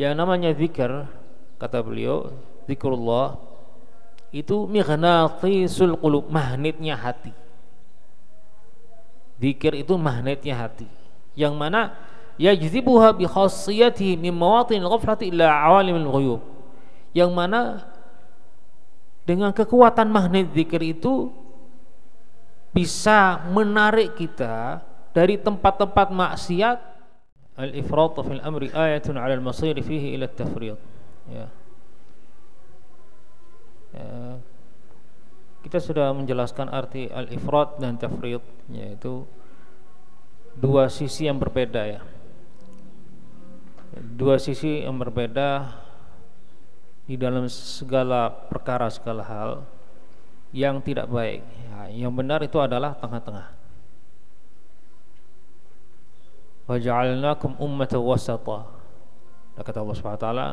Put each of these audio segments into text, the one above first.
Yang namanya zikr, kata beliau, zikrullah itu mighnatisul qulub, magnetnya hati. Zikir itu magnetnya hati, yang mana yajzibuha bi khassiyatihi min mawatin ghaflati ila awalimil ghuyub, yang mana dengan kekuatan magnet zikir itu bisa menarik kita dari tempat-tempat maksiat. Al-ifrat fil amri ayatun 'ala al-masir fihi ila at-tafriq. Ya. Kita sudah menjelaskan arti al-ifrat dan tafriq, yaitu dua sisi yang berbeda ya. Dua sisi yang berbeda di dalam segala perkara, segala hal yang tidak baik. Ya, yang benar itu adalah tengah-tengah. Waja'alnakum ummatan wasata. Kata Allah Subhanahu wa taala,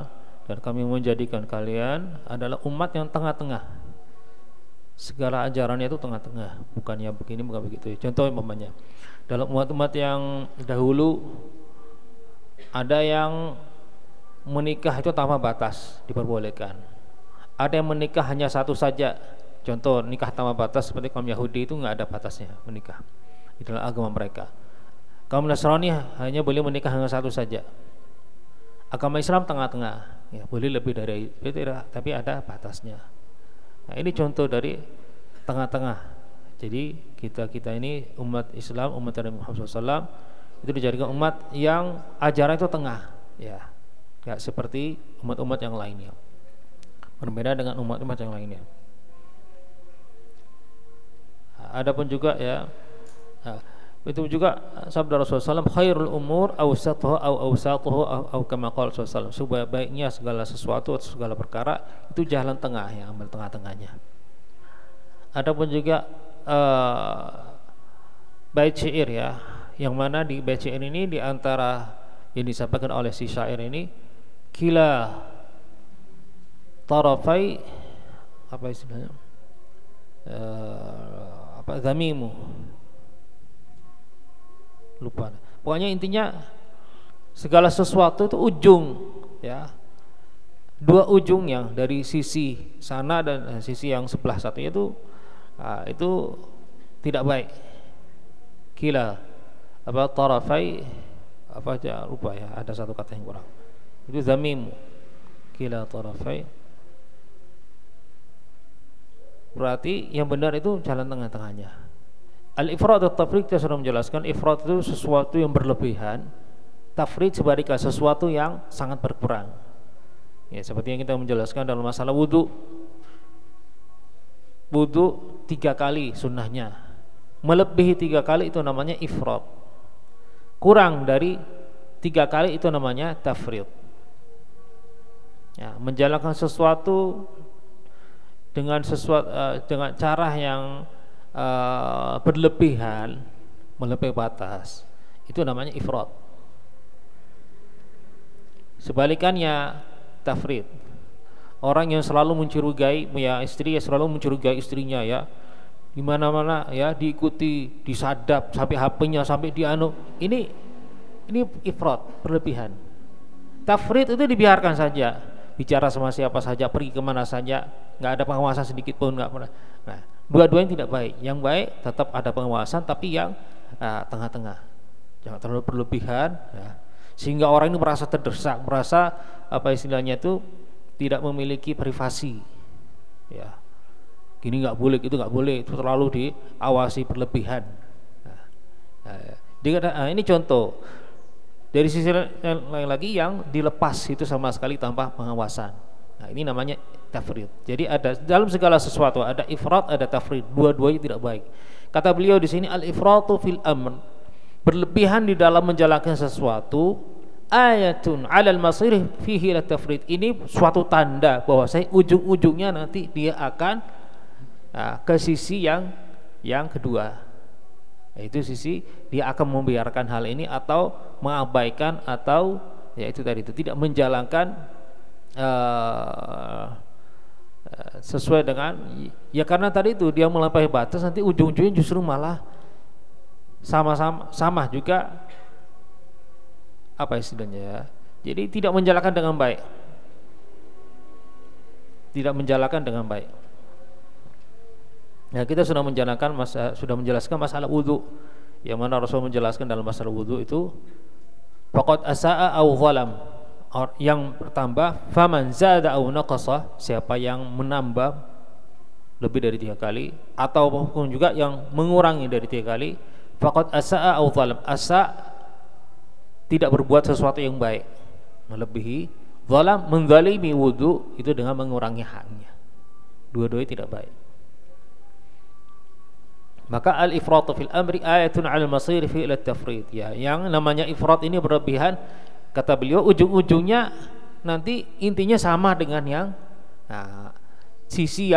dan kami menjadikan kalian adalah umat yang tengah-tengah. Segala ajarannya itu tengah-tengah, bukannya begini, bukan begitu. Contoh umpamanya, dalam umat-umat yang dahulu ada yang menikah itu tanpa batas, diperbolehkan. Ada yang menikah hanya satu saja. Contoh nikah tanpa batas seperti kaum Yahudi itu nggak ada batasnya menikah. Itu adalah agama mereka. Kaum Nasrani hanya boleh menikah hanya satu saja. Agama Islam tengah-tengah, ya boleh lebih dari itu, tapi ada batasnya. Nah, ini contoh dari tengah-tengah. Jadi kita ini umat Islam, umat Nabi Muhammad SAW itu dijadikan umat yang ajaran itu tengah, ya, nggak seperti umat-umat yang lainnya. Berbeda dengan umat-umat yang lainnya. Adapun juga ya, itu juga sabda Rasulullah SAW, khairul umur awsatuhu aw awsatuhu aw kama qala Rasulullah SAW, sebaik-baiknya segala sesuatu atau segala perkara itu jalan tengah, yang ambil tengah-tengahnya. Adapun juga bait syair ya, yang mana di bait syair ini di antara yang disampaikan oleh si syair ini, kila tarafai, apa istilahnya, zamimu, lupa. Pokoknya intinya segala sesuatu itu ujung, ya, dua ujung yang dari sisi sana dan sisi yang sebelah satunya itu tidak baik. Kila apa tarafai, apa aja lupa ya, ada satu kata yang kurang. Itu zamimu, kila tarafai. Berarti yang benar itu jalan tengah-tengahnya. Al-ifrat dan tafrid kita sudah menjelaskan. Ifrat itu sesuatu yang berlebihan, tafrid sebaliknya sesuatu yang sangat berkurang. Ya, seperti yang kita menjelaskan dalam masalah wudu. Wudu 3 kali sunnahnya, melebihi 3 kali itu namanya ifrat. Kurang dari 3 kali itu namanya tafrid. Ya, menjalankan sesuatu dengan dengan cara yang berlebihan, melebihi batas, itu namanya ifrat. Sebalikannya tafrid, orang yang selalu mencurigai, ya istri ya selalu mencurigai istrinya, ya di mana-mana ya diikuti, disadap sampai HP-nya sampai dianu, ini ifrat, berlebihan. Tafrid itu dibiarkan saja, bicara sama siapa saja, pergi kemana saja, nggak ada pengawasan sedikit pun, nggak pernah. Nah, dua-duanya tidak baik. Yang baik tetap ada pengawasan, tapi yang tengah-tengah, jangan terlalu berlebihan, ya, sehingga orang ini merasa terdesak, merasa apa istilahnya itu tidak memiliki privasi, ya, gini nggak boleh, itu nggak boleh, itu terlalu diawasi berlebihan. Ini contoh dari sisi lain lagi yang dilepas itu sama sekali tanpa pengawasan. Nah, ini namanya tafrid. Jadi ada dalam segala sesuatu ada ifrat, ada tafrid, dua-duanya tidak baik. Kata beliau di sini, al-ifratu fil amr, berlebihan di dalam menjalankan sesuatu, ayatun 'alal masir fihi la tafrid, ini suatu tanda bahwa saya ujung-ujungnya nanti dia akan ke sisi yang kedua, yaitu sisi dia akan membiarkan hal ini atau mengabaikan, atau yaitu tadi itu tidak menjalankan sesuai dengan, ya karena tadi itu dia melampaui batas, nanti ujung-ujungnya justru malah sama juga apa istilahnya ya. Jadi tidak menjalankan dengan baik. Tidak menjalankan dengan baik. Nah, kita sudah menjelaskan masalah wudu, yang mana Rasul menjelaskan dalam masalah wudu itu faqad asaa au zalam. Yang bertambah, faman zada au naqasa, siapa yang menambah lebih dari 3 kali ataupun juga yang mengurangi dari 3 kali, faqad asaa au zalam. Asa tidak berbuat sesuatu yang baik, melebihi. Zalam menzalimi wudu itu dengan mengurangi haknya. Dua-duanya tidak baik. Maka al-ifrat fil amri ayatun 'alal masir fi ila tafrid. Ya, yang namanya ifrat ini berlebihan, kata beliau, ujung-ujungnya nanti intinya sama dengan yang sisi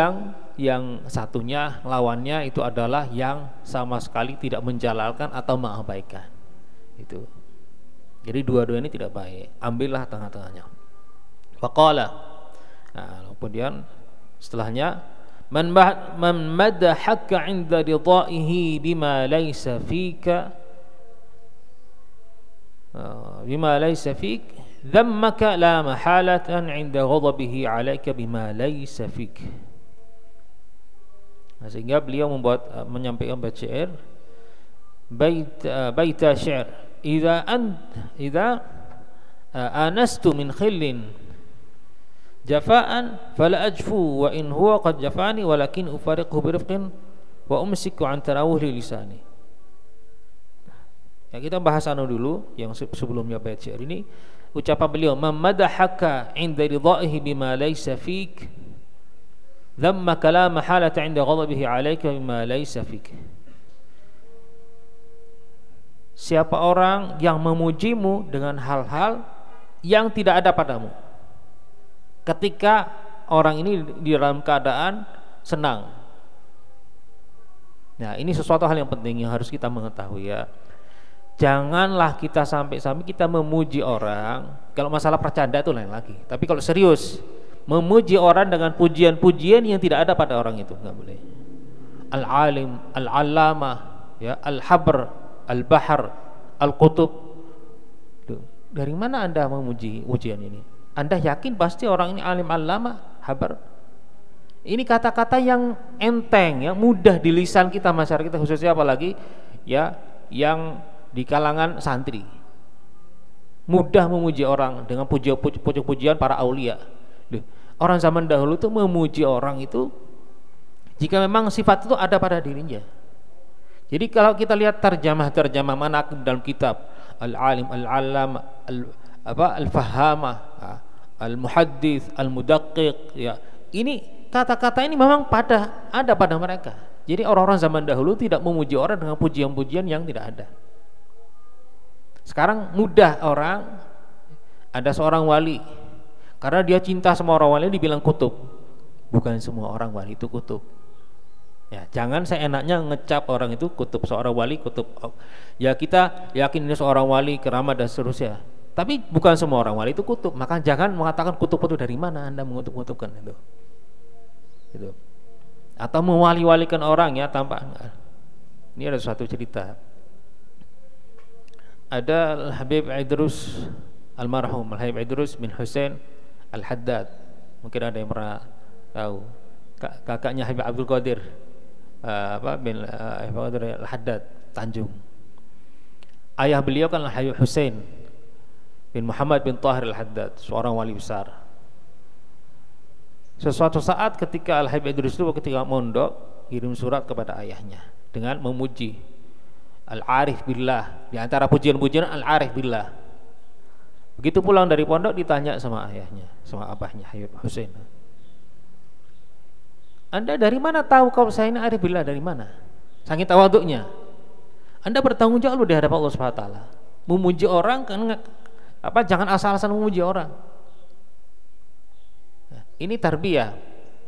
yang satunya, lawannya itu adalah yang sama sekali tidak menjalalkan atau mengabaikan. Itu. Jadi dua-dua ini tidak baik. Ambillah tengah-tengahnya. Faqala. Nah, kemudian setelahnya man madahaka 'inda ridaihi bima laysa fika dhammaka la mahalatan 'inda ghadabihi 'alaika bima laysa fik. Nah, sehingga beliau menyampaikan bait syair, baita syair, idza anastu min khillin jafaan fala ajfu wa in huwa qad jafani walakin ufariqhu birifqin wa umsiku an tarawuhi lisani. Ya, kita bahas dulu yang sebelumnya bait syair ini. Ucapan beliau, mamadahaka 'inda ridaihi bima laysa fik dhamma kalam halata 'inda ghadabihi 'alaika bima laysa fik. Siapa orang yang memujimu dengan hal-hal yang tidak ada padamu, ketika orang ini di dalam keadaan senang. Nah, ini sesuatu hal yang penting yang harus kita mengetahui, ya. Janganlah kita sampai kita memuji orang. Kalau masalah bercanda itu lain lagi. Tapi kalau serius, memuji orang dengan pujian-pujian yang tidak ada pada orang itu enggak boleh. Al-alim, al-allamah, ya, al-habr, al-bahr, al-qutub. Dari mana Anda memuji ujian ini? Anda yakin pasti orang ini alim, allamah, habar? Ini kata-kata yang enteng, yang mudah di lisan kita, masyarakat kita, khususnya apalagi ya yang di kalangan santri. Mudah memuji orang dengan pujian para aulia. Orang zaman dahulu itu memuji orang itu jika memang sifat itu ada pada dirinya. Jadi kalau kita lihat terjemah manaqib dalam kitab al-alim, al-allam, al-fahamah, al-muhaddits, al-mudaqqiq, ya. Ini kata-kata ini memang ada pada mereka. Jadi orang-orang zaman dahulu tidak memuji orang dengan pujian-pujian yang tidak ada. Sekarang mudah orang, ada seorang wali, karena dia cinta sama orang wali dibilang kutub. Bukan semua orang wali itu kutub. Ya, jangan seenaknya ngecap orang itu kutub, seorang wali kutub. Ya, kita yakin ini seorang wali, keramat dan seterusnya. Tapi bukan semua orang wali itu kutub. Maka jangan mengatakan kutub itu dari mana Anda mengutuk-ngutupkan itu. Gitu. Atau mewali-walikan orang, ya, tanpa. Ini ada suatu cerita. Ada Al-Habib Idrus almarhum Al-Habib Idrus bin Husain Al-Haddad. Mungkin ada yang pernah tahu. Kakaknya Habib Abdul Qadir bin Al-Haddad Tanjung. Ayah beliau kan Habib Husain bin Muhammad bin Tahir Al-Haddad, seorang wali besar. Sesuatu saat ketika Al-Habib Idrus itu ketika mondok, kirim surat kepada ayahnya dengan memuji Al-Arif Billah. Di antara pujian-pujian Al-Arif Billah. Begitu pulang dari pondok ditanya sama ayahnya, sama abahnya Habib Husain, Anda dari mana tahu kalau saya ini Arif Billah, dari mana? Saking tawaduknya. Anda bertanggung jawab di hadapan Allah Subhanahu wa taala. Memuji orang kan jangan asal-asalan memuji orang. Nah, ini tarbiyah,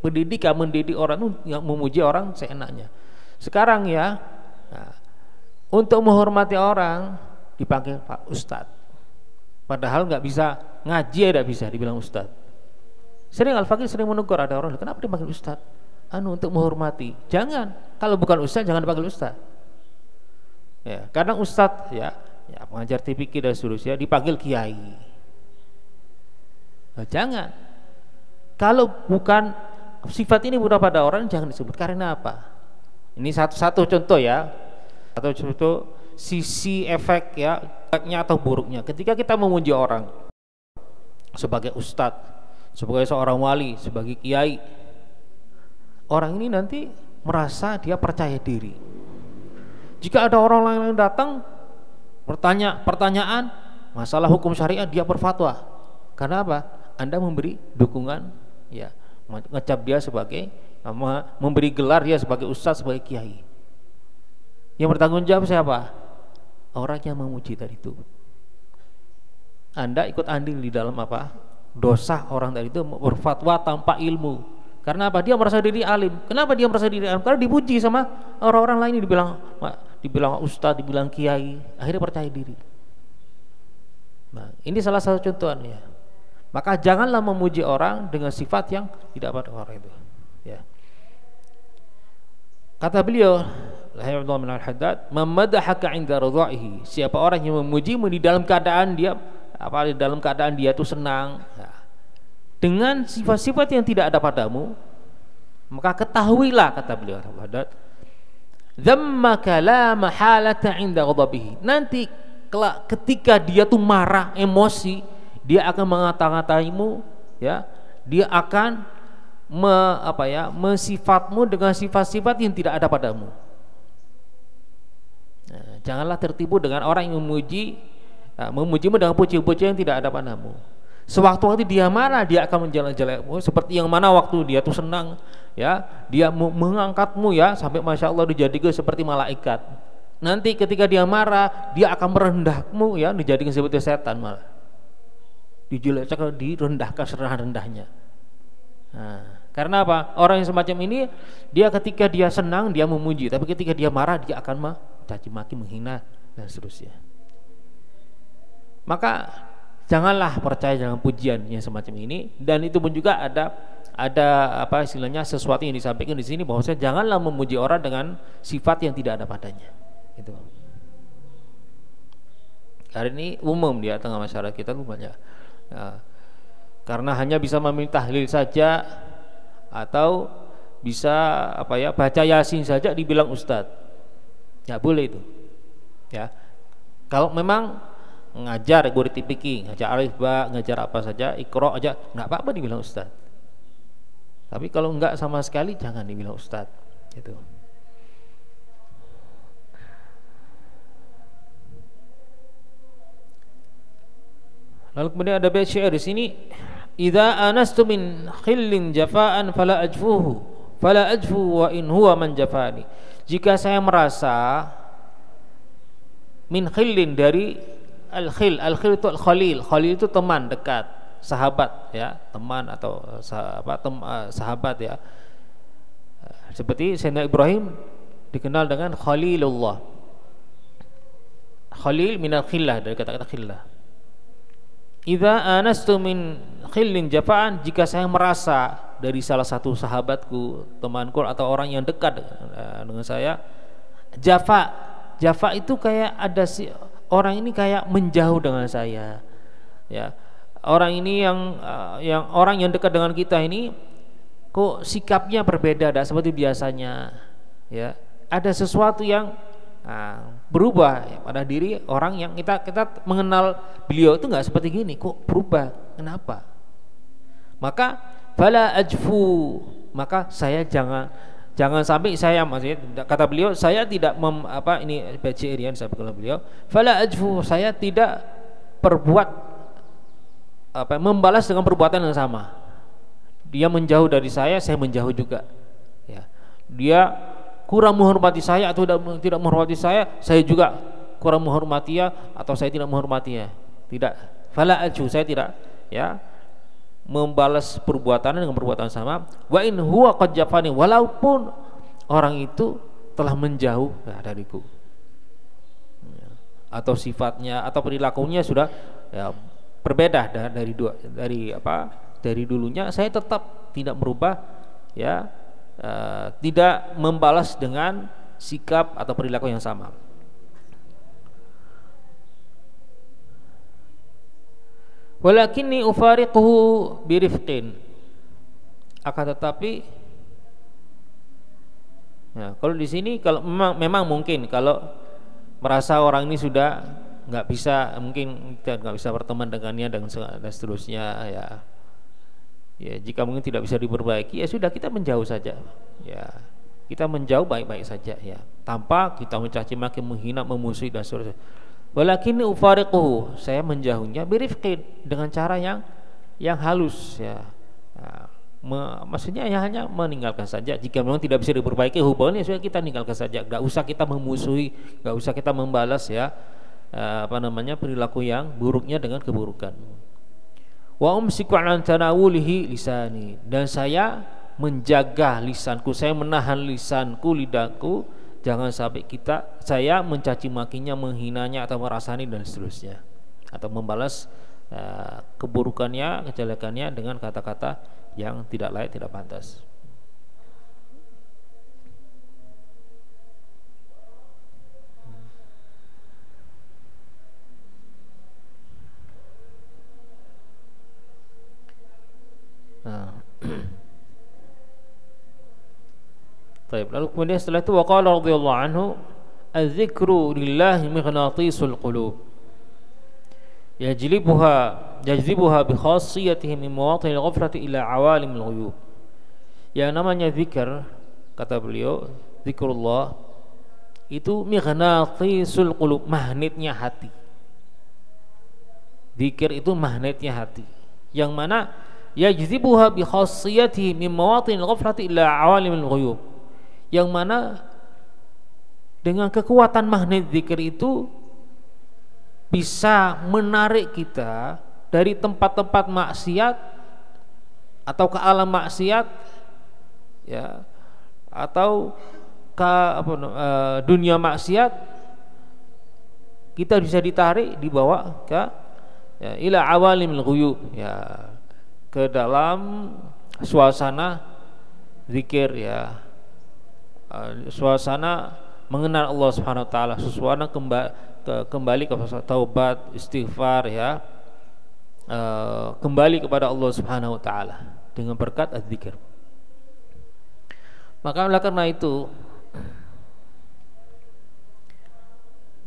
pendidikan, mendidik orang yang memuji orang seenaknya. Sekarang ya, untuk menghormati orang dipanggil Pak Ustadz. Padahal nggak bisa ngaji, tidak bisa dibilang Ustadz. Sering Al-Faqih sering menegur ada orang, kenapa dipanggil Ustadz? Untuk menghormati. Jangan, kalau bukan Ustadz jangan dipanggil Ustadz. Ya, karena Ustadz ya pengajar TPQ dan seterusnya dipanggil Kiai. Nah, jangan. Kalau bukan sifat ini bukan pada orang, jangan disebut. Karena apa? Ini satu contoh ya, atau contoh sisi efek ya, efeknya atau buruknya. Ketika kita memuji orang sebagai ustadz, sebagai seorang wali, sebagai kiai, orang ini nanti merasa dia percaya diri. Jika ada orang lain yang datang bertanya pertanyaan masalah hukum syariat, dia berfatwa. Karena apa? Anda memberi dukungan, ya, ngecap dia sebagai, memberi gelar dia sebagai ustadz, sebagai kiai. Yang bertanggung jawab siapa? Orang yang memuji tadi itu. Anda ikut andil di dalam apa? Dosa orang tadi itu berfatwa tanpa ilmu. Karena apa? Dia merasa diri alim. Kenapa dia merasa diri alim? Karena dipuji sama orang-orang lain, dibilang ustadz, dibilang kiai, akhirnya percaya diri. Nah, ini salah satu contohnya. Maka janganlah memuji orang dengan sifat yang tidak pada orang itu. Ya. Kata beliau, rahimahullah min al-Haddad, "Mamadahaka 'inda ridha'ihi." Siapa orang yang memujimu di dalam keadaan dia di dalam keadaan dia itu senang, ya, dengan sifat-sifat yang tidak ada padamu, maka ketahuilah, kata beliau Haddad, "Dhammaka la mahalata 'inda ghadabihi." Nanti ketika dia tuh marah, emosi, dia akan mengata-ngataimu, ya, dia akan mensifatmu dengan sifat-sifat yang tidak ada padamu. Nah, janganlah tertipu dengan orang yang memujimu dengan puji-pujian yang tidak ada padamu. Sewaktu-waktu dia marah, dia akan menjelek-jelekmu, seperti yang mana waktu dia tuh senang, ya, dia mengangkatmu, ya, sampai masya Allah dijadikan seperti malaikat. Nanti ketika dia marah, dia akan merendahmu, ya, dijadikan seperti setan, malah dijelekkan, direndahkan serendah-rendahnya. Nah, karena apa? Orang yang semacam ini, dia ketika dia senang dia memuji, tapi ketika dia marah dia akan mencaci maki, menghina dan seterusnya. Maka janganlah percaya dengan pujian yang semacam ini. Dan itu pun juga ada apa istilahnya, sesuatu yang disampaikan di sini, bahwasanya janganlah memuji orang dengan sifat yang tidak ada padanya. Itu. Hari ini umum di tengah masyarakat kita banyak. Nah, karena hanya bisa meminta tahlil saja atau bisa baca yasin saja dibilang ustadz. Nggak boleh itu. Ya. Kalau memang ngajar guru tipiki, ngajar alif ba, ngajar apa saja, ikro aja, nggak apa-apa dibilang ustadz. Tapi kalau enggak sama sekali jangan dibilang ustadz. Gitu. Lalu kemudian ada bait syair di sini, "Idza anastu min khillin jafaan fala ajfuhu, fala ajfu wa in huwa man jafani." Jika saya merasa min khillin, dari al-khil itu al-khalil. Khalil itu teman dekat, sahabat, ya, teman atau sahabat, ya. Seperti Sayyidina Ibrahim dikenal dengan Khalilullah. Khalil minal khillah, dari kata-kata khillah. Idza anastu min khillin jafaan, jika saya merasa dari salah satu sahabatku, temanku atau orang yang dekat dengan saya, jafa itu kayak ada orang ini kayak menjauh dengan saya, ya. Orang ini yang orang yang dekat dengan kita ini kok sikapnya berbeda, tidak seperti biasanya, ya. Ada sesuatu yang berubah, ya, pada diri orang yang kita mengenal beliau itu nggak seperti gini, kok berubah, kenapa? Maka fala ajfu, maka saya jangan sampai saya, maksudnya kata beliau, saya tidak ini baca Irian saya kalau beliau, fala ajfu, saya tidak membalas dengan perbuatan yang sama. Dia menjauh dari saya menjauh juga, ya. Dia kurang menghormati saya atau tidak menghormati saya juga kurang menghormati dia, atau saya tidak menghormatinya. Tidak, fala ajfu, saya tidak, ya, membalas perbuatan dengan perbuatan sama. Wa in huwa qad jafani, walaupun orang itu telah menjauh dariku, atau sifatnya atau perilakunya sudah, ya, berbeda dari dulunya, saya tetap tidak berubah, ya, tidak membalas dengan sikap atau perilaku yang sama. Walakinni ufariquhu birifqin. Akan tetapi ya, kalau di sini kalau memang mungkin kalau merasa orang ini sudah nggak bisa, mungkin nggak bisa berteman dengannya dan seterusnya ya. Ya, jika mungkin tidak bisa diperbaiki, ya sudah, kita menjauh saja. Ya, kita menjauh baik-baik saja ya, tanpa kita mencaci maki, menghina, memusuhi dan seterusnya. Walakin ufariquhu, saya menjauhnya birifqin, dengan cara yang halus ya. Maksudnya ya hanya meninggalkan saja. Jika memang tidak bisa diperbaiki hubungannya, sudah kita tinggalkan saja. Gak usah kita memusuhi, gak usah kita membalas ya perilaku yang buruknya dengan keburukan. Wa umsiku an tanawulihi lisani, dan saya menjaga lisanku, saya menahan lisanku, lidahku, jangan sampai saya mencaci makinya, menghinanya atau merasani dan seterusnya, atau membalas keburukannya, kejelekannya dengan kata-kata yang tidak layak, tidak pantas. Baik, lalu kemudian setelah itu waqala radhiyallahu anhu, az-zikru lillahi mighnatisul qulub yajlibuha bi khassiyatihi min mawatinil ghaflati ila awalimil ghuyub. Yang namanya zikir, kata beliau, zikrullah itu mighnatisul qulub, magnetnya hati. Zikir itu magnetnya hati, yang mana yajzibuha bi khassiyatihi min mawatinil ghaflati ila awalimil ghuyub, yang mana dengan kekuatan magnet zikir itu bisa menarik kita dari tempat-tempat maksiat atau ke alam maksiat ya, atau ke dunia maksiat. Kita bisa ditarik, dibawa ke ya, ila awalimil ghuyub ya, ke dalam suasana zikir ya, suasana mengenal Allah Subhanahu wa taala, suasana kembali kepada taubat, istighfar ya, kembali kepada Allah Subhanahu wa taala dengan berkat az-zikir. Maka oleh karena itu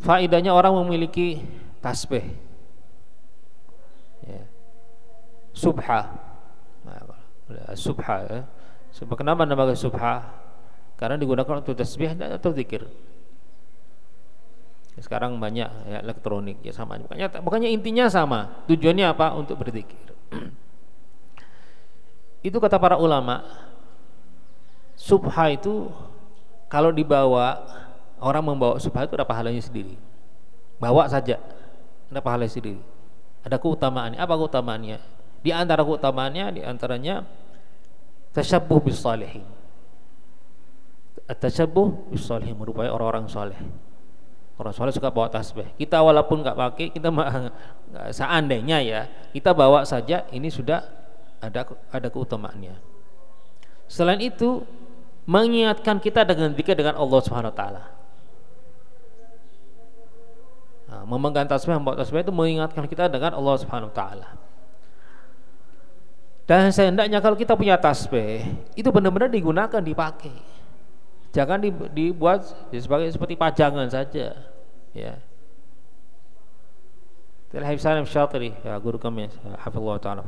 faedahnya orang memiliki tasbih ya, subha. Subha ya. Sebab kenapa namanya subha? Karena digunakan untuk tasbih atau zikir. Sekarang banyak ya, elektronik ya, sama. Makanya intinya sama. Tujuannya apa? Untuk berzikir. Itu kata para ulama, subha itu kalau dibawa, orang membawa subha itu ada pahalanya sendiri. Bawa saja, ada pahalanya sendiri. Ada keutamaannya. Apa keutamaannya? Di antara keutamaannya, di antaranya tasyabbuh bis salihin. At-tasyabbuh bis salihin, merupai orang-orang saleh. Orang saleh suka bawa tasbih. Kita walaupun nggak pakai, kita seandainya ya, kita bawa saja, ini sudah ada keutamaannya. Selain itu, mengingatkan kita dengan zikir dengan Allah Subhanahu wa taala. Nah, memegang tasbih, membawa tasbih itu mengingatkan kita dengan Allah Subhanahu wa taala. Dan sehendaknya kalau kita punya tasbih, itu benar-benar digunakan, dipakai. Jangan dibuat seperti pajangan saja ya. Al-Habib Salim Syatiri ya, guru kami hafizallahu taala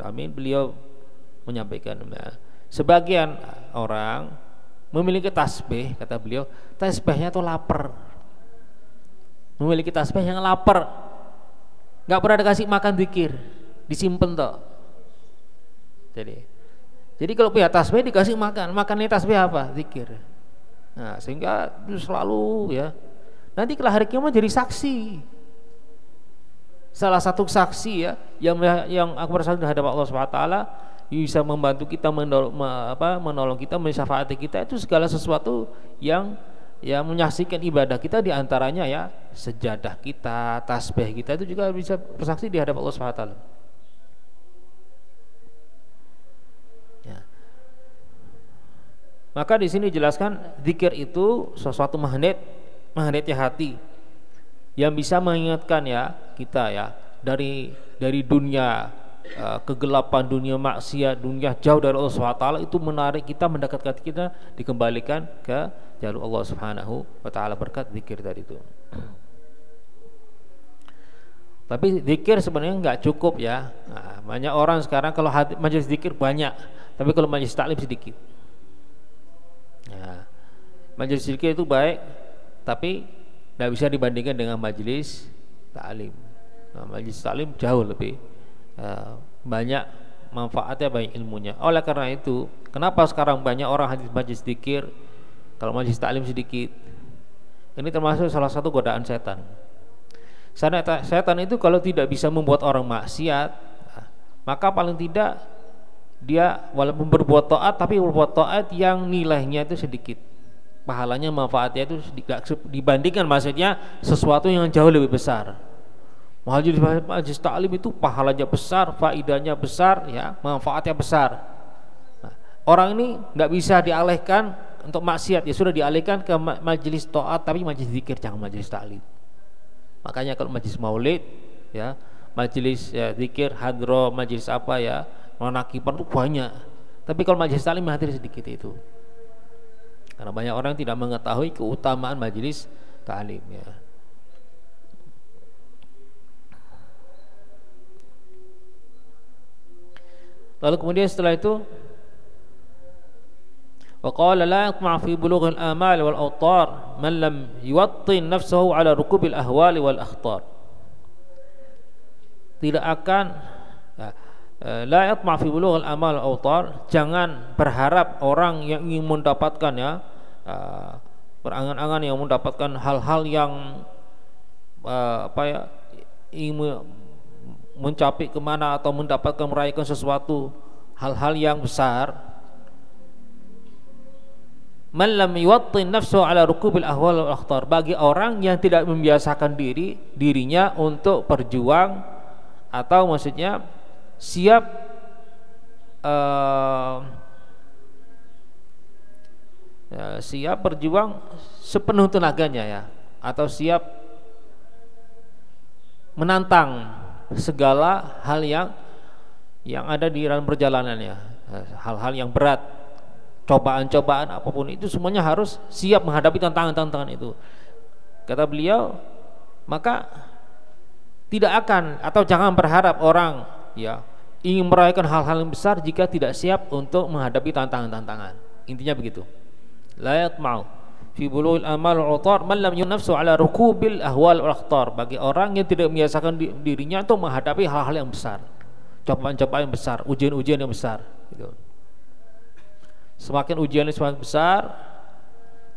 amin, beliau menyampaikan sebagian orang memiliki tasbih, kata beliau, tasbihnya itu lapar, memiliki tasbih yang lapar, nggak pernah dikasih makan zikir, disimpen toh. Jadi kalau punya tasbih dikasih makannya tasbih apa? Zikir. Nah, sehingga selalu ya. Nanti kalau hari kiamat jadi saksi. Salah satu saksi ya yang aku bersaksi di hadapan Allah Subhanahu wa taala, bisa membantu kita, menolong kita, mensyafaati kita, itu segala sesuatu yang menyaksikan ibadah kita, di antaranya ya sejadah kita, tasbih kita, itu juga bisa bersaksi di hadapan Allah Subhanahu wa taala. Maka di sini dijelaskan zikir itu sesuatu magnetnya hati. yang bisa mengingatkan ya kita ya dari dunia kegelapan, dunia maksiat, dunia jauh dari Allah SWT, itu menarik kita, mendekatkan kita, dikembalikan ke jalur Allah Subhanahu wa taala berkat zikir tadi itu. Tapi zikir sebenarnya nggak cukup ya. Nah, banyak orang sekarang kalau majelis zikir banyak, tapi kalau majelis taklim sedikit. Nah, majelis zikir itu baik, tapi tidak bisa dibandingkan dengan majelis taklim. Nah, majelis taklim jauh lebih banyak manfaatnya, banyak ilmunya. Oleh karena itu, kenapa sekarang banyak orang hadis majelis zikir, kalau majelis taklim sedikit? Ini termasuk salah satu godaan setan. Setan itu kalau tidak bisa membuat orang maksiat, maka paling tidak dia walaupun berbuat taat, tapi berbuat taat yang nilainya itu sedikit, pahalanya, manfaatnya itu sedikit, dibandingkan maksudnya sesuatu yang jauh lebih besar. Majelis taklim itu pahalanya besar, faidahnya besar, ya, manfaatnya besar. Nah, orang ini nggak bisa dialihkan untuk maksiat, ya sudah dialihkan ke majelis taat, tapi majelis zikir, jangan majelis taklim. Makanya kalau majelis maulid, ya, majelis ya, zikir, hadroh, majelis apa ya, manakipan itu banyak. Tapi kalau majelis taklim hadir sedikit itu. Karena banyak orang tidak mengetahui keutamaan majelis taklim ya. Lalu kemudian setelah itu, وقال لا يطمع في بلوغ الآمال والأوطار من لم يوطن نفسه على ركوب الأهوال والأخطار. Tidak akan la yatma' fi bulugh al-amal wal-awtar, jangan berharap orang yang ingin mendapatkan ya berangan-angan yang mendapatkan hal-hal yang apa ya, ingin mencapai kemana atau mendapatkan meraihkan sesuatu hal-hal yang besar. Man lam yuwattin nafsu ala rukubil ahwal wal akhtar, bagi orang yang tidak membiasakan dirinya untuk berjuang, atau maksudnya siap siap berjuang sepenuh tenaganya ya, atau siap menantang segala hal yang ada di dalam perjalanannya, hal-hal yang berat, cobaan-cobaan apapun itu, semuanya harus siap menghadapi tantangan-tantangan itu. Kata beliau, maka tidak akan atau jangan berharap orang ya ingin meraihkan hal-hal yang besar jika tidak siap untuk menghadapi tantangan-tantangan. Intinya begitu. La yatma'u fi bulughil amal wal utar man lam yunafsu ala rukubil ahwal wal akhtar, bagi orang yang tidak membiasakan dirinya untuk menghadapi hal-hal yang besar, cobaan-cobaan yang besar, ujian-ujian yang besar gitu. Semakin ujiannya semakin besar,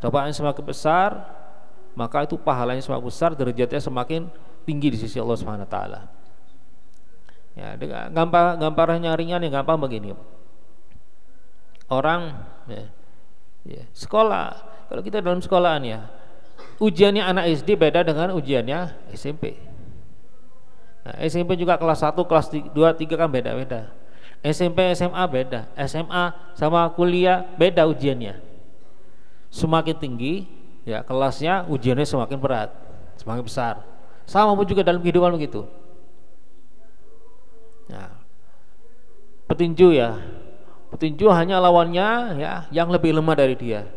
cobaan semakin besar, maka itu pahalanya semakin besar, derajatnya semakin tinggi di sisi Allah Subhanahu wa taala. Ya, gambarnya ringan, yang gampang begini. Orang sekolah, kalau kita dalam sekolahan ya, ujiannya anak SD beda dengan ujiannya SMP. Nah, SMP juga kelas 1, kelas 2, 3 kan beda-beda. SMP, SMA beda, SMA sama kuliah beda ujiannya. Semakin tinggi ya kelasnya, ujiannya semakin berat, semakin besar. Sama pun juga dalam kehidupan begitu. Nah, petinju ya, petinju hanya lawannya ya yang lebih lemah dari dia.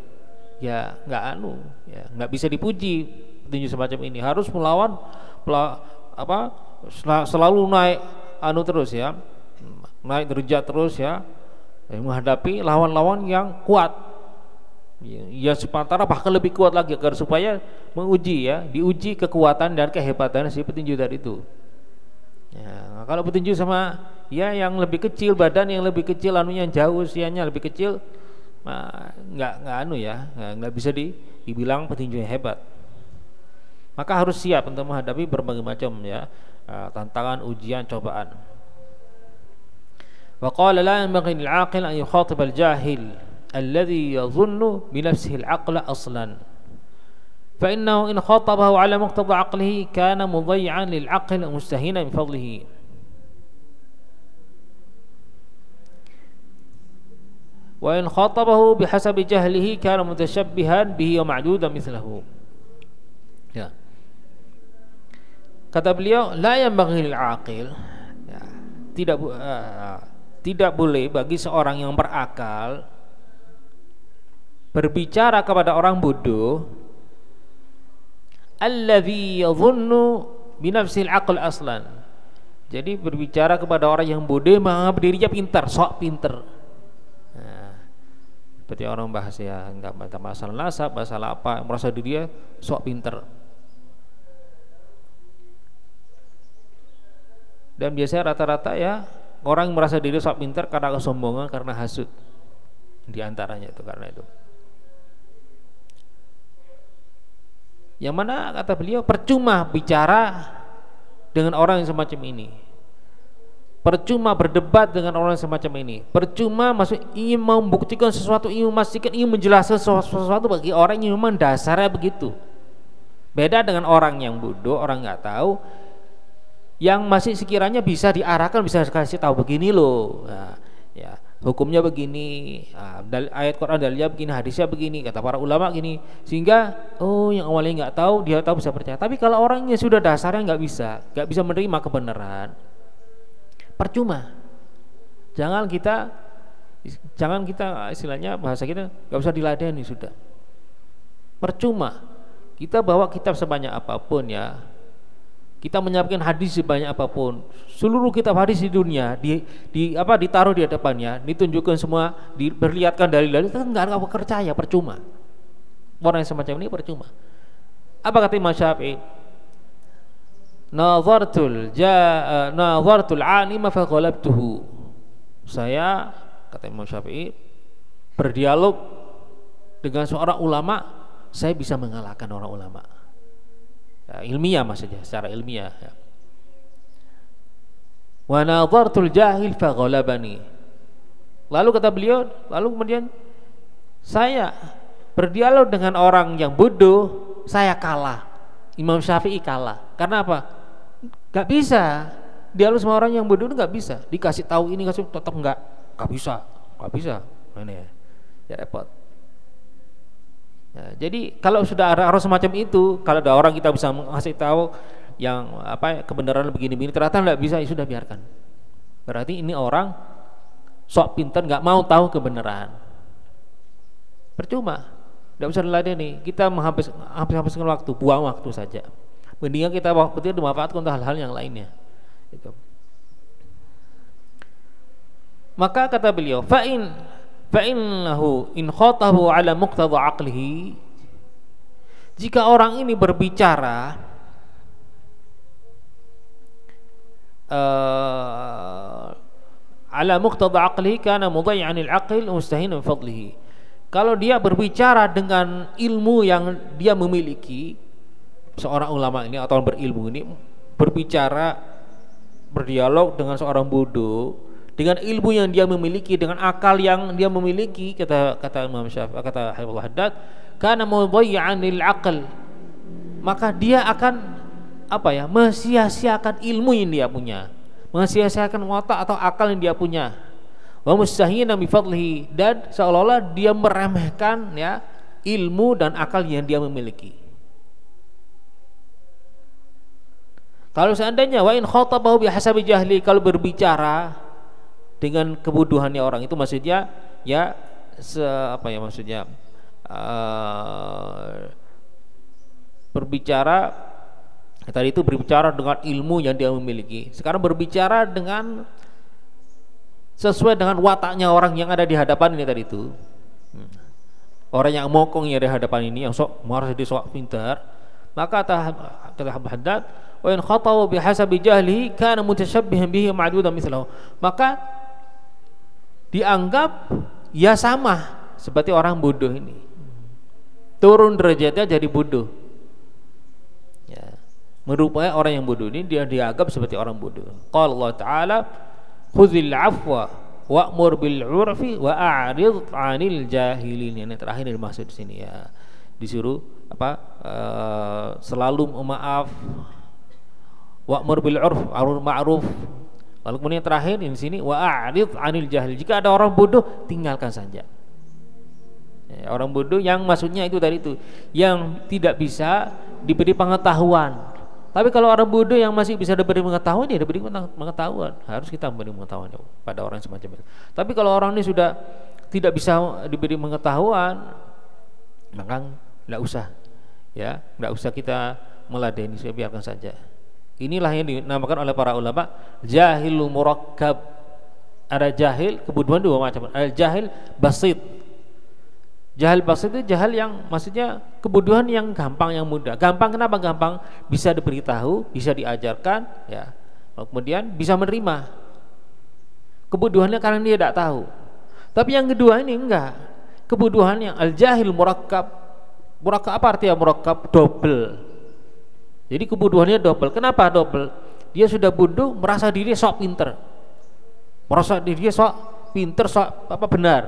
Ya nggak bisa dipuji petinju semacam ini. Harus melawan selalu naik terus ya. Naik derajat terus ya, menghadapi lawan-lawan yang kuat ya, sepantara bahkan lebih kuat lagi, agar supaya diuji kekuatan dan kehebatan si petinju tadi itu ya. Kalau petinju sama ya yang lebih kecil, badan yang lebih kecil, yang jauh usianya lebih kecil, nggak bisa dibilang petinju yang hebat. Maka harus siap untuk menghadapi berbagai macam ya tantangan, ujian, cobaan. وقال لا ينبغي للعاقل أن يخاطب الجاهل الذي يظن بنفسه العقل أصلا، فإنه إن خاطبه على مقتضى عقله كان مضيعا للعقل مستهينا من فضله. وإن خاطبه بحسب جهله كان متشبها به ومعدودا مثله. Ya. Kata beliau, la yanbaghi lil aqil, ya, tidak boleh bagi seorang yang berakal berbicara kepada orang bodoh alladzi yadhunnu bi nafsil aql aslan. Jadi berbicara kepada orang yang bodoh menganggap dirinya pintar, sok pintar. Nah, seperti orang bahas ya, enggak masalah nasab, masalah apa, merasa dirinya sok pintar. Dan biasanya rata-rata ya orang yang merasa diri sok pintar karena kesombongan, karena hasud. Di antaranya itu karena itu. Yang mana kata beliau percuma bicara dengan orang yang semacam ini, percuma berdebat dengan orang yang semacam ini, percuma ingin membuktikan sesuatu, ingin memastikan, ingin menjelaskan sesuatu bagi orang yang memang dasarnya begitu. Beda dengan orang yang bodoh, orang nggak tahu, yang masih sekiranya bisa diarahkan, bisa kasih tahu begini loh, nah, ya hukumnya begini, ayat Quran dalilnya begini, hadisnya begini, kata para ulama gini, sehingga yang awalnya nggak tahu dia tahu, bisa percaya. Tapi kalau orangnya sudah dasarnya nggak bisa menerima kebenaran, percuma. Jangan kita istilahnya bahasa kita nggak usah diladeni, sudah percuma. Kita bawa kitab sebanyak apapun ya, kita menyiapkan hadis sebanyak apapun, seluruh kitab hadis di dunia ditaruh di hadapannya, ditunjukkan semua, diperlihatkan dalil-dalil, kan nggak akan percaya, percuma. Orang yang semacam ini percuma. Apa kata Imam Syafi'i? Nazartul alima fa ghalabtuhu. Saya, kata Imam Syafi'i, berdialog dengan seorang ulama, saya bisa mengalahkan orang ulama. Ya, ilmiah maksudnya, secara ilmiah ya. Wa nadhartul jahil fa ghalabani. Lalu kata beliau, lalu kemudian saya berdialog dengan orang yang bodoh, saya kalah. Imam Syafi'i kalah. Karena apa? Gak bisa dialog sama orang yang bodoh, itu gak bisa. Dikasih tahu ini, kasih tetap gak bisa. Ini ya repot. Ya, jadi kalau sudah ada orang semacam itu, kalau ada orang kita bisa ngasih tahu yang kebenaran begini-begini, ternyata nggak bisa, ya sudah biarkan. Berarti ini orang sok pintar, nggak mau tahu kebenaran. Percuma, nggak usah diladeni. Kita menghabiskan waktu, buang waktu saja. Mendingan kita waktu itu dimanfaatkan untuk hal-hal yang lainnya. Gitu. Maka kata beliau, fa'innahu in khatahu ala muqtada aqlihi, jika orang ini berbicara ala muqtada aqlihi kana mudayyi'an al-aql mustahinan fadlihi. Kalau dia berbicara dengan ilmu yang dia memiliki, seorang ulama ini atau orang berilmu ini berbicara, berdialog dengan seorang bodoh dengan ilmu yang dia memiliki, dengan akal yang dia memiliki, kata Imam Syafi'i, kata Habibullah Haddad, kana mudayyi'an lil aql, maka dia akan mensia-siakan ilmu yang dia punya, mensia-siakan watak atau akal yang dia punya, wa mustahina bi fadlihi, dan seolah-olah dia meremehkan ya ilmu dan akal yang dia memiliki. Kalau seandainya wa in khatabahu bihasabi jahli, kalau berbicara dengan kebodohannya orang itu, maksudnya ya berbicara tadi itu berbicara dengan ilmu yang dia memiliki. Sekarang berbicara dengan sesuai dengan wataknya orang yang ada di hadapan ini tadi itu. Orang yang mokong yang ada di hadapan ini, yang sok marah, dia sok pintar, maka kata Habib Haddad, wa in khatahu bihasabi jahlihi kana mutashabbihan bihi ma'dudan mithlahu, maka dianggap ya sama seperti orang bodoh ini, turun derajatnya jadi bodoh ya, merupakan orang yang bodoh ini dia dianggap seperti orang bodoh. Qala Allah Ta'ala khudhil afwa wa'mur bil 'urfi wa a'rid 'anil jahilin. Ini terakhir dimaksud di sini ya, disuruh selalu maaf, wa'mur bil 'urf, ma'ruf. Lalu kemudian terakhir di sini wa'arid 'anil jahil, jika ada orang bodoh tinggalkan saja. Ya, orang bodoh yang maksudnya itu tadi itu, yang tidak bisa diberi pengetahuan, Tapi kalau orang bodoh yang masih bisa diberi pengetahuan, dia diberi pengetahuan. Harus kita memberi pengetahuan pada orang semacam itu. Tapi kalau orang ini sudah tidak bisa diberi pengetahuan, maka tidak usah, ya, tidak usah kita meladeni, biarkan saja. Inilah yang dinamakan oleh para ulama jahilul murakkab. Ada jahil kebodohan dua macam. Ada jahil basit. Jahil basit itu jahil yang maksudnya kebodohan yang gampang, yang mudah. Gampang kenapa gampang? Bisa diberitahu, bisa diajarkan, ya. Kemudian bisa menerima. Kebodohannya karena dia tidak tahu. Tapi yang kedua ini enggak. Kebodohan yang al-jahil murakkab. Murakkab apa artinya murakkab? Double. Jadi kebodohannya double. Kenapa double? Dia sudah bodoh, merasa diri sok pinter. Merasa diri sok pinter, sok apa benar.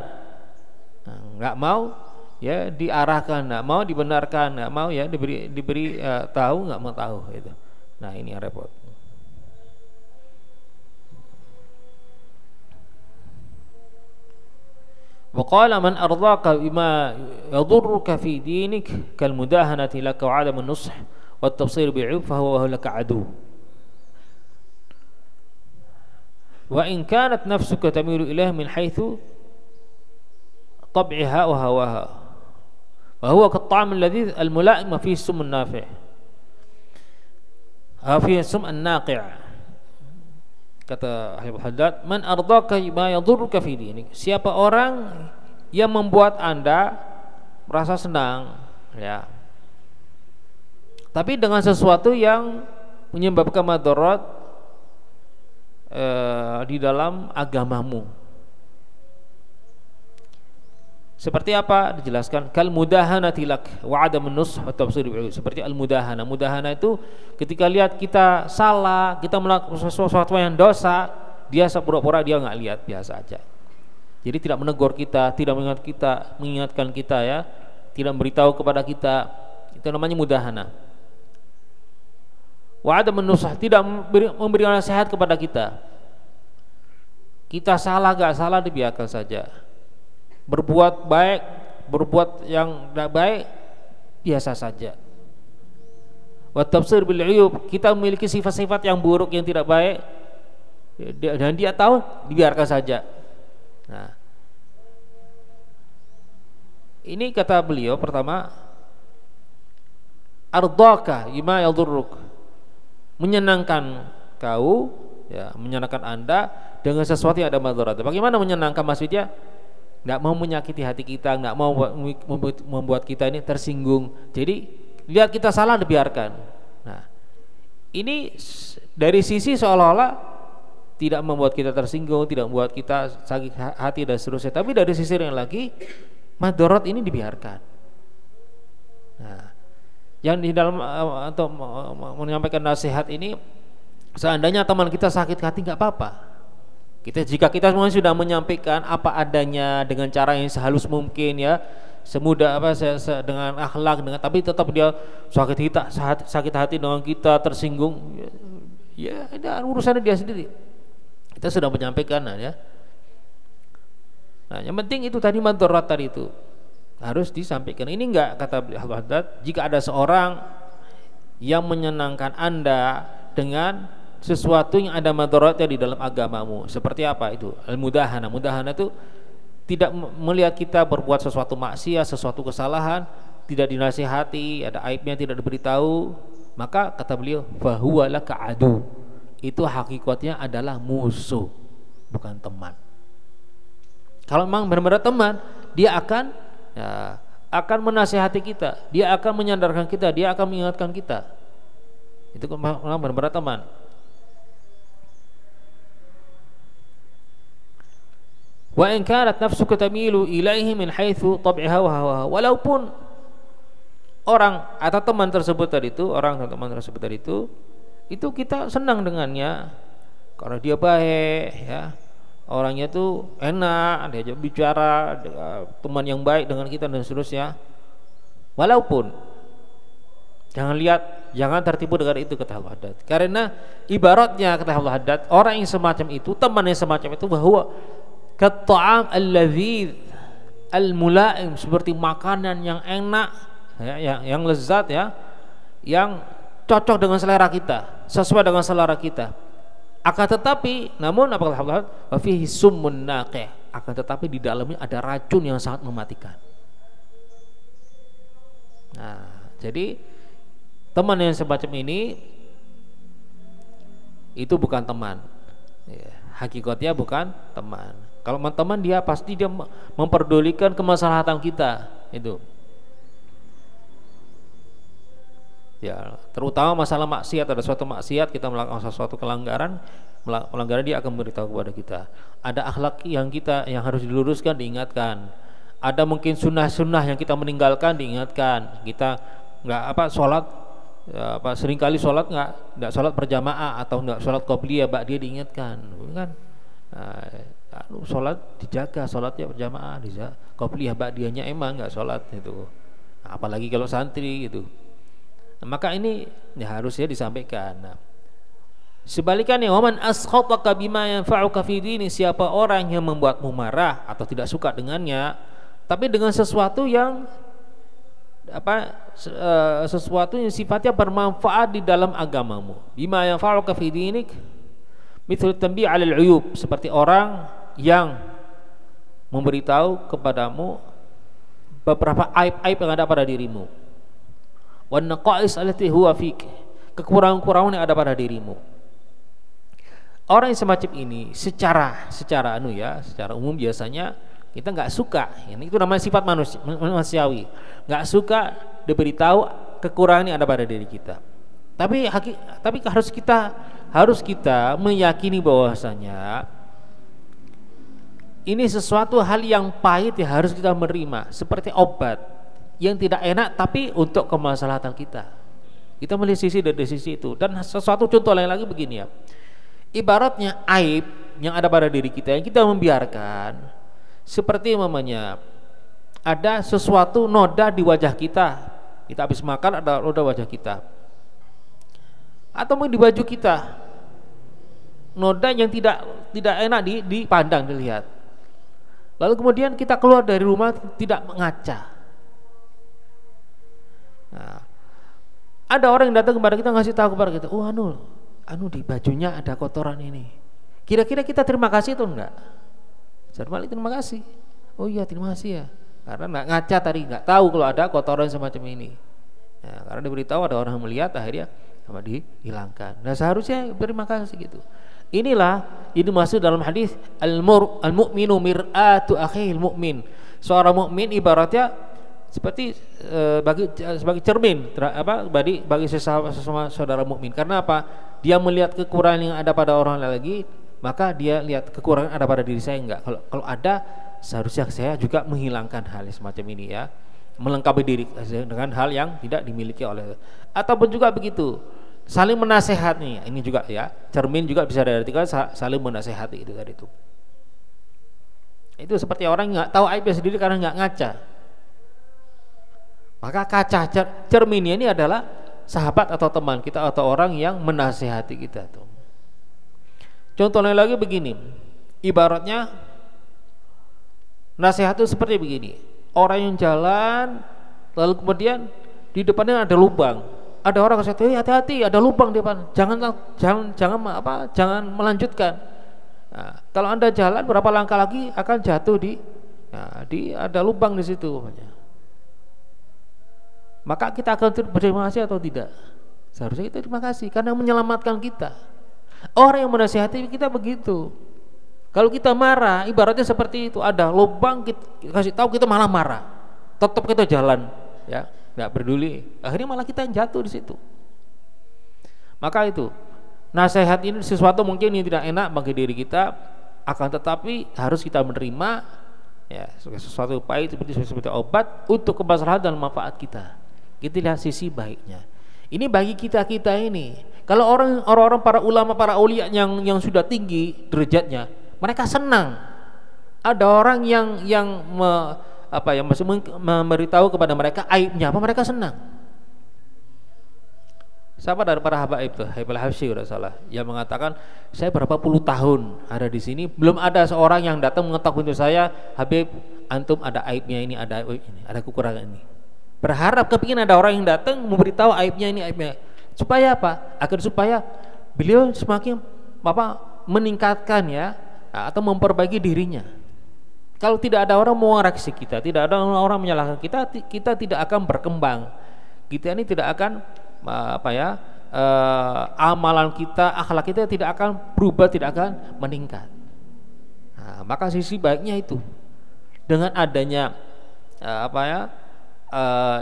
Nah, nggak mau ya diarahkan, nggak mau dibenarkan, nggak mau ya diberi tahu, nggak mau tahu itu. Nah, ini yang repot. Wa qala man ardaka bima yadurruka fi dinik kal mudahanati laka wa 'adam an-nush wa at-tafsir bi'ib fa huwa laka adu. Wa in kanat nafsuka tamilu ilaihi min haitsu طبعها وهواها وهو كالطعام اللذيذ الملائم فيه السم النافع فيه السم الناقع. Kata Habib Haddad, man ardaka ma yadurruka fi dinik, siapa orang yang membuat Anda merasa senang, ya, tapi dengan sesuatu yang menyebabkan madarat di dalam agamamu. Seperti apa? Dijelaskan kal mudahanati lak wa 'adam an-nush wa tafsir bi'u. Seperti al-mudahana. Mudahana itu ketika lihat kita salah, kita melakukan sesuatu yang dosa, dia pura-pura dia enggak lihat, biasa aja. Jadi tidak menegur kita, tidak mengingatkan kita ya, tidak memberitahu kepada kita. Itu namanya mudahana. Wa 'adam an-nush, tidak memberi nasihat kepada kita. Kita salah enggak salah dibiarkan saja. Berbuat baik, berbuat yang tidak baik, biasa saja. Wa tafsir bil uyub, kita memiliki sifat-sifat yang buruk, yang tidak baik, dan dia tahu, dibiarkan saja. Nah, ini kata beliau pertama, ardaka bima yadurruk, menyenangkan kau, ya, menyenangkan Anda dengan sesuatu yang ada madarat. Bagaimana menyenangkan maksudnya? Nggak mau menyakiti hati kita, nggak mau membuat kita ini tersinggung. Jadi lihat kita salah dibiarkan. Nah, ini dari sisi seolah-olah tidak membuat kita tersinggung, tidak membuat kita sakit hati dan seterusnya. Tapi dari sisi yang lagi, madarat ini dibiarkan. Nah, yang di dalam atau menyampaikan nasihat ini, seandainya teman kita sakit hati nggak apa-apa. Jika kita semua sudah menyampaikan apa adanya dengan cara yang sehalus mungkin, ya, semudah dengan akhlak, tapi tetap dia sakit hati dengan kita, tersinggung, ya ada urusannya dia sendiri. Kita sudah menyampaikan, ya. Nah, yang penting itu tadi madarat tadi itu harus disampaikan. Ini enggak, kata Habib Haddad, jika ada seorang yang menyenangkan Anda dengan sesuatu yang ada madaratnya di dalam agamamu. Seperti apa itu? Al-mudahana. Mudahana itu tidak melihat kita berbuat sesuatu maksiat, sesuatu kesalahan, tidak dinasihati, ada aibnya tidak diberitahu, maka kata beliau, fahuwa laka adu. Itu hakikatnya adalah musuh, bukan teman. Kalau memang benar-benar teman, dia akan menasihati kita, dia akan menyadarkan kita, dia akan mengingatkan kita. Itu memang benar-benar teman. Wa in kanat nafsuka tamilu ilaihi min haitsu tab'iha wa hawaha. Walaupun orang atau teman tersebut tadi itu kita senang dengannya karena dia baik, ya. Orangnya tuh enak, diajak bicara, teman yang baik dengan kita dan seterusnya. Walaupun jangan tertipu dengan itu, kata Habib Haddad. Karena ibaratnya, kata Habib Haddad, orang yang semacam itu, teman yang semacam itu, bahwa Katta'am al-ladhidh al-mula'im, seperti makanan yang enak, ya, yang lezat, ya, yang cocok dengan selera kita, sesuai dengan selera kita. Akan tetapi, namun apakah fihi summun naqih, akan tetapi di dalamnya ada racun yang sangat mematikan. Nah, jadi teman yang semacam ini itu bukan teman. Hakikatnya bukan teman. Kalau teman dia pasti dia memperdulikan kemaslahatan kita itu. Ya, terutama masalah maksiat, ada suatu maksiat kita melakukan sesuatu pelanggaran dia akan memberitahu kepada kita. Ada akhlak yang harus diluruskan, diingatkan. Ada mungkin sunnah-sunnah yang kita meninggalkan, diingatkan. Kita sholat seringkali sholat nggak sholat berjamaah atau nggak sholat qobliyah ba'diyah, diingatkan kan. Sholat dijaga, sholatnya berjamaah, qobliyah ba'diyahnya emang nggak sholat itu. Apalagi kalau santri gitu. Maka ini harusnya disampaikan. Sebalikannya, waman askhataka bima yanfa'uka fi dini, siapa orang yang membuatmu marah atau tidak suka dengannya, tapi dengan sesuatu yang sesuatu yang sifatnya bermanfaat di dalam agamamu. Bima yanfa'uka fi dinik, mithlu tanbih 'alal 'uyub, seperti orang yang memberitahu kepadamu beberapa aib-aib yang ada pada dirimu. Wan naqais allati huwa fik, kekurangan-kekurangan yang ada pada dirimu. Orang yang semacam ini secara umum biasanya kita nggak suka. Ini itu namanya sifat manusiawi. Nggak suka diberitahu kekurangan yang ada pada diri kita. Tapi harus kita meyakini bahwasanya ini sesuatu hal yang pahit yang harus kita menerima, seperti obat yang tidak enak tapi untuk kemaslahatan kita. Kita melihat sisi dari sisi itu. Dan sesuatu contoh lain lagi begini ya. Ibaratnya aib yang ada pada diri kita yang kita membiarkan, seperti namanya ada sesuatu noda di wajah kita. Kita habis makan ada noda wajah kita. Atau mungkin di baju kita. Noda yang tidak enak dipandang, dilihat. Lalu kemudian kita keluar dari rumah tidak mengaca. Nah, ada orang yang datang kepada kita ngasih tahu kepada kita, di bajunya ada kotoran ini. Kira-kira kita terima kasih atau enggak? Jadi terima kasih. Oh iya, terima kasih ya. Karena enggak ngaca tadi, enggak tahu kalau ada kotoran semacam ini. Nah, karena diberitahu ada orang yang melihat, akhirnya dihilangkan. Nah, seharusnya berterima kasih gitu. Inilah ini masuk dalam hadis al-mu'minu mir'atu akhil mu'min. Seorang mukmin ibaratnya seperti sebagai cermin bagi sesama saudara mukmin. Karena apa? Dia melihat kekurangan yang ada pada orang lain lagi, maka dia lihat kekurangan ada pada diri saya enggak. Kalau ada, seharusnya saya juga menghilangkan hal semacam ini ya, melengkapi diri dengan hal yang tidak dimiliki oleh. Ataupun juga begitu, saling menasehati. Ini juga ya, cermin juga bisa diartikan saling menasehati itu tadi itu. Itu seperti orang nggak tahu aibnya sendiri karena nggak ngaca. Maka kaca cerminnya ini adalah sahabat atau teman kita atau orang yang menasehati kita tuh. Contohnya lagi begini, ibaratnya nasihat itu seperti begini. Orang yang jalan lalu kemudian di depannya ada lubang. Ada orang kata, hati-hati ada lubang di depan. Jangan melanjutkan. Nah, kalau Anda jalan berapa langkah lagi akan jatuh ada lubang di situ. Maka kita akan berterima kasih atau tidak? Seharusnya kita terima kasih karena menyelamatkan kita. Orang yang menasihati kita begitu. Kalau kita marah, ibaratnya seperti itu, ada lubang kita kasih tahu, kita malah marah. Tetap kita jalan, ya, nggak peduli. Akhirnya malah kita yang jatuh di situ. Maka itu nasihat ini sesuatu mungkin yang tidak enak bagi diri kita, akan tetapi harus kita menerima ya sesuatu pahit seperti obat untuk kemaslahatan dan manfaat kita. Kita lihat sisi baiknya. Ini bagi kita ini. Kalau orang-orang para ulama, para aulia yang sudah tinggi derajatnya, mereka senang. Ada orang yang masih memberitahu kepada mereka aibnya, mereka senang. Siapa dari para habaib itu? Habib al-Habsyi udah salah. Yang mengatakan, saya berapa puluh tahun ada di sini, belum ada seorang yang datang mengetok pintu saya, Habib, antum ada aibnya ini, ada kekurangan ini. Berharap kepingin ada orang yang datang memberitahu aibnya ini, aibnya. Supaya apa? Agar supaya beliau semakin meningkatkan ya, atau memperbaiki dirinya. Kalau tidak ada orang mengoreksi kita, tidak ada orang menyalahkan kita, kita tidak akan berkembang. Kita ini tidak akan amalan kita, akhlak kita tidak akan berubah, tidak akan meningkat. Nah, maka sisi baiknya itu dengan adanya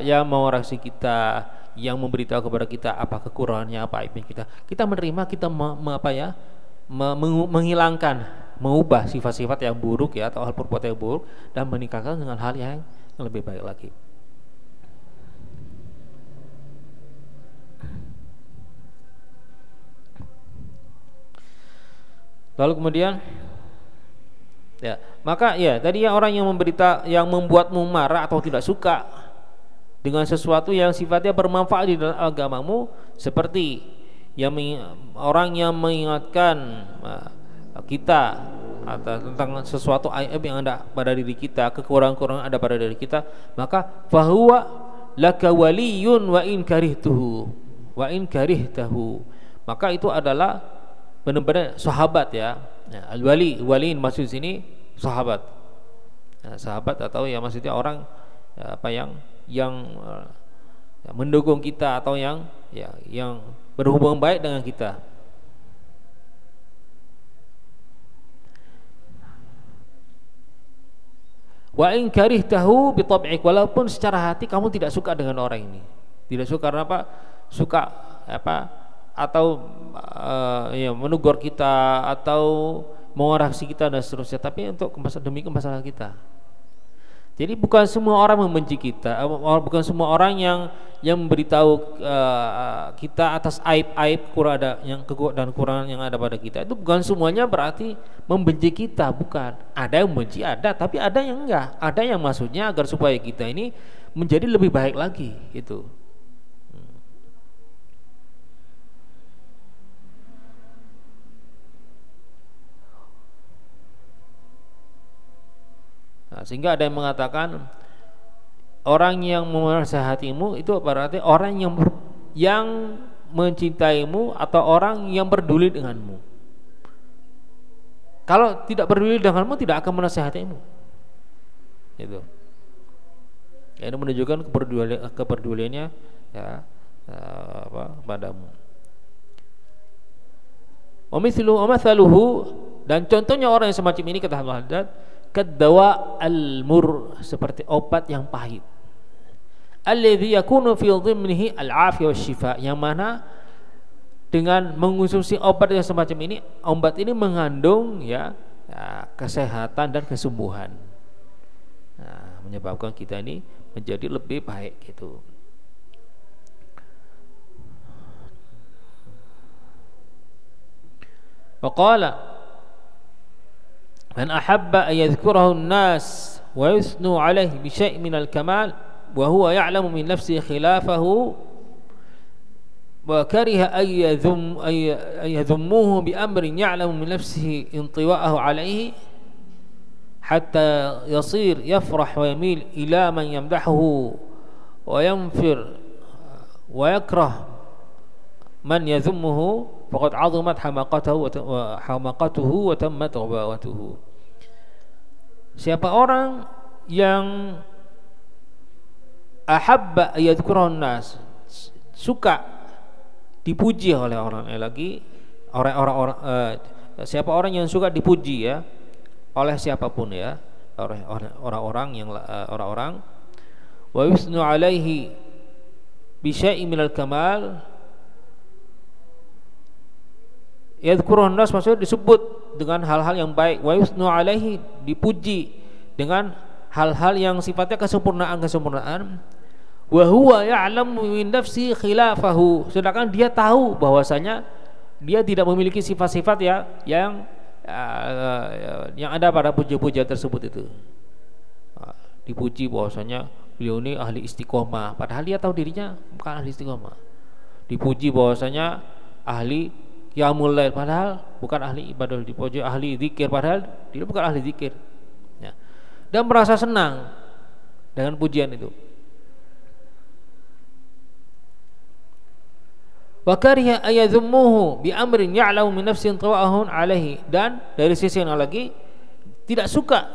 yang mengoreksi kita, yang memberitahu kepada kita apa kekurangannya, apa aibnya kita menerima, kita menghilangkan, mengubah sifat-sifat yang buruk ya, atau hal perbuatan yang buruk, dan meningkatkan dengan hal yang lebih baik lagi. Lalu kemudian ya, maka ya tadi ya, orang yang yang membuatmu marah atau tidak suka dengan sesuatu yang sifatnya bermanfaat di dalam agamamu, seperti orang yang mengingatkan kita atau tentang sesuatu aib yang ada pada diri kita, kekurangan-kekurangan ada pada diri kita, maka fahuwa laka waliyun wa in karihtahu, maka itu adalah benar-benar sahabat ya. Wali maksud sini sahabat. Sahabat atau ya maksudnya orang yang mendukung kita atau yang berhubungan baik dengan kita. Wa in karihtahu bi tab'ik, walaupun secara hati kamu tidak suka dengan orang ini. Tidak suka karena apa? Suka atau menegur kita atau mengoreksi kita dan seterusnya, tapi untuk demi kemaslahatan kita. Jadi bukan semua orang membenci kita, bukan semua orang yang memberitahu kita atas aib-aib dan kekurangan yang ada pada kita. Itu bukan semuanya berarti membenci kita, bukan. Ada yang membenci, ada, tapi ada yang enggak. Ada yang maksudnya agar supaya kita ini menjadi lebih baik lagi gitu. Nah, sehingga ada yang mengatakan orang yang menasihatimu itu berarti orang yang mencintaimu atau orang yang peduli denganmu. Kalau tidak peduli denganmu, tidak akan menasihatimu. Itu. Ini menunjukkan kepeduliannya ya, padamu. Wamathaluhu, dan contohnya orang yang semacam ini kata Allah, kaddawa al-mur, seperti obat yang pahit, alladzi yakunu fi dhimnihi al-afiyah wasyifa, yang mana dengan mengonsumsi obat yang semacam ini, obat ini mengandung ya kesehatan dan kesembuhan. Nah, menyebabkan kita ini menjadi lebih baik gitu. Waqala man ahabba an yadhkurahu an-nas wa yusnu alayhi bi syai' min al-kamal wa huwa ya'lamu min nafsihi khilafahu wa kariha an yadhummuhu bi amrin ya'lamu min nafsihi intiwa'ahu alayhi hatta yasir yafrah wa yamil ila man yamdahuhu wa yanfir wa yakrah man yadhummuhu faqad 'azamat hamaqatuhu wa tammat ghawatuhu. Siapa orang yang ahabba yadhkurun nas, suka dipuji oleh orang lagi, orang siapa orang yang suka dipuji ya oleh siapapun ya, oleh orang-orang wa yusnu alaihi bi syai'in minal kamal, yadhkurun nas maksudnya disebut dengan hal-hal yang baik, wa yusnu alaihi, dipuji dengan hal-hal yang sifatnya kesempurnaan, wa huwa ya'lamu min nafsi khilafahu, sedangkan dia tahu bahwasanya dia tidak memiliki sifat-sifat ya yang ada pada puji-pujian tersebut itu. Dipuji bahwasanya beliau ini ahli istiqomah, padahal dia tahu dirinya bukan ahli istiqomah. Dipuji bahwasanya ahli qiyamul lail, padahal bukan ahli ibadah. Dipuji ahli zikir, padahal dia bukan ahli zikir ya. Dan merasa senang dengan pujian itu. wa kariha ayadhummuhu bi amrin ya'lamu min nafsin tawa'ahun alaihi, dan dari sisi yang lagi tidak suka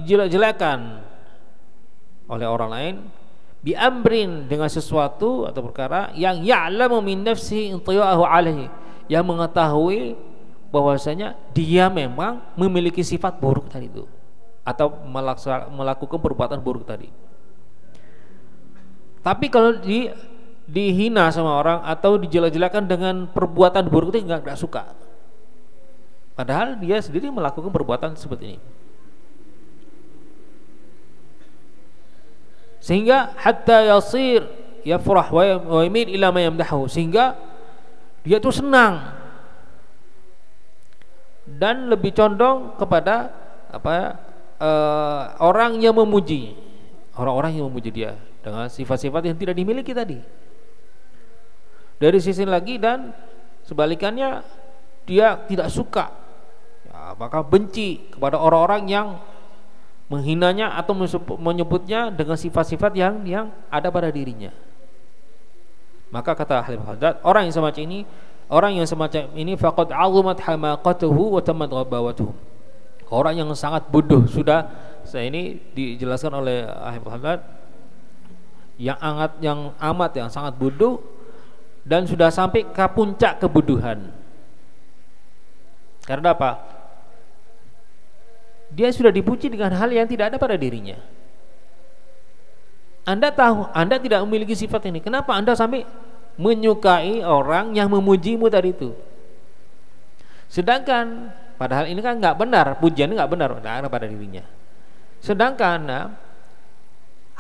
dijelek-jelekan oleh orang lain, bi amrin dengan sesuatu atau perkara yang ya'lamu min nafsi tawa'ahu alaihi, yang mengetahui bahwasanya dia memang memiliki sifat buruk tadi itu atau melakukan perbuatan buruk tadi. Tapi kalau dihina sama orang atau dijelek-jelekan dengan perbuatan buruk itu nggak suka, padahal dia sendiri melakukan perbuatan seperti ini. Sehingga hatta yasir yafrah wa yamil ila ma yamdahu, sehingga dia tuh senang dan lebih condong kepada orang yang memuji, orang-orang yang memuji dia dengan sifat-sifat yang tidak dimiliki tadi. Dari sisi lagi dan sebalikannya, dia tidak suka, ya, maka benci kepada orang-orang yang menghinanya atau menyebutnya dengan sifat-sifat yang ada pada dirinya. Maka kata ahli hadats, orang yang semacam ini faqad 'azumat hamaqatuhu wa tammat ghabawatuhu. Orang yang sangat bodoh, sudah saya ini dijelaskan oleh ahli hadats, yang sangat bodoh dan sudah sampai ke puncak kebodohan. Karena apa? Dia sudah dipuji dengan hal yang tidak ada pada dirinya. Anda tahu Anda tidak memiliki sifat ini, kenapa Anda sampai menyukai orang yang memujimu tadi itu? Sedangkan padahal ini kan nggak benar, pujian nggak benar pada dirinya. Sedangkan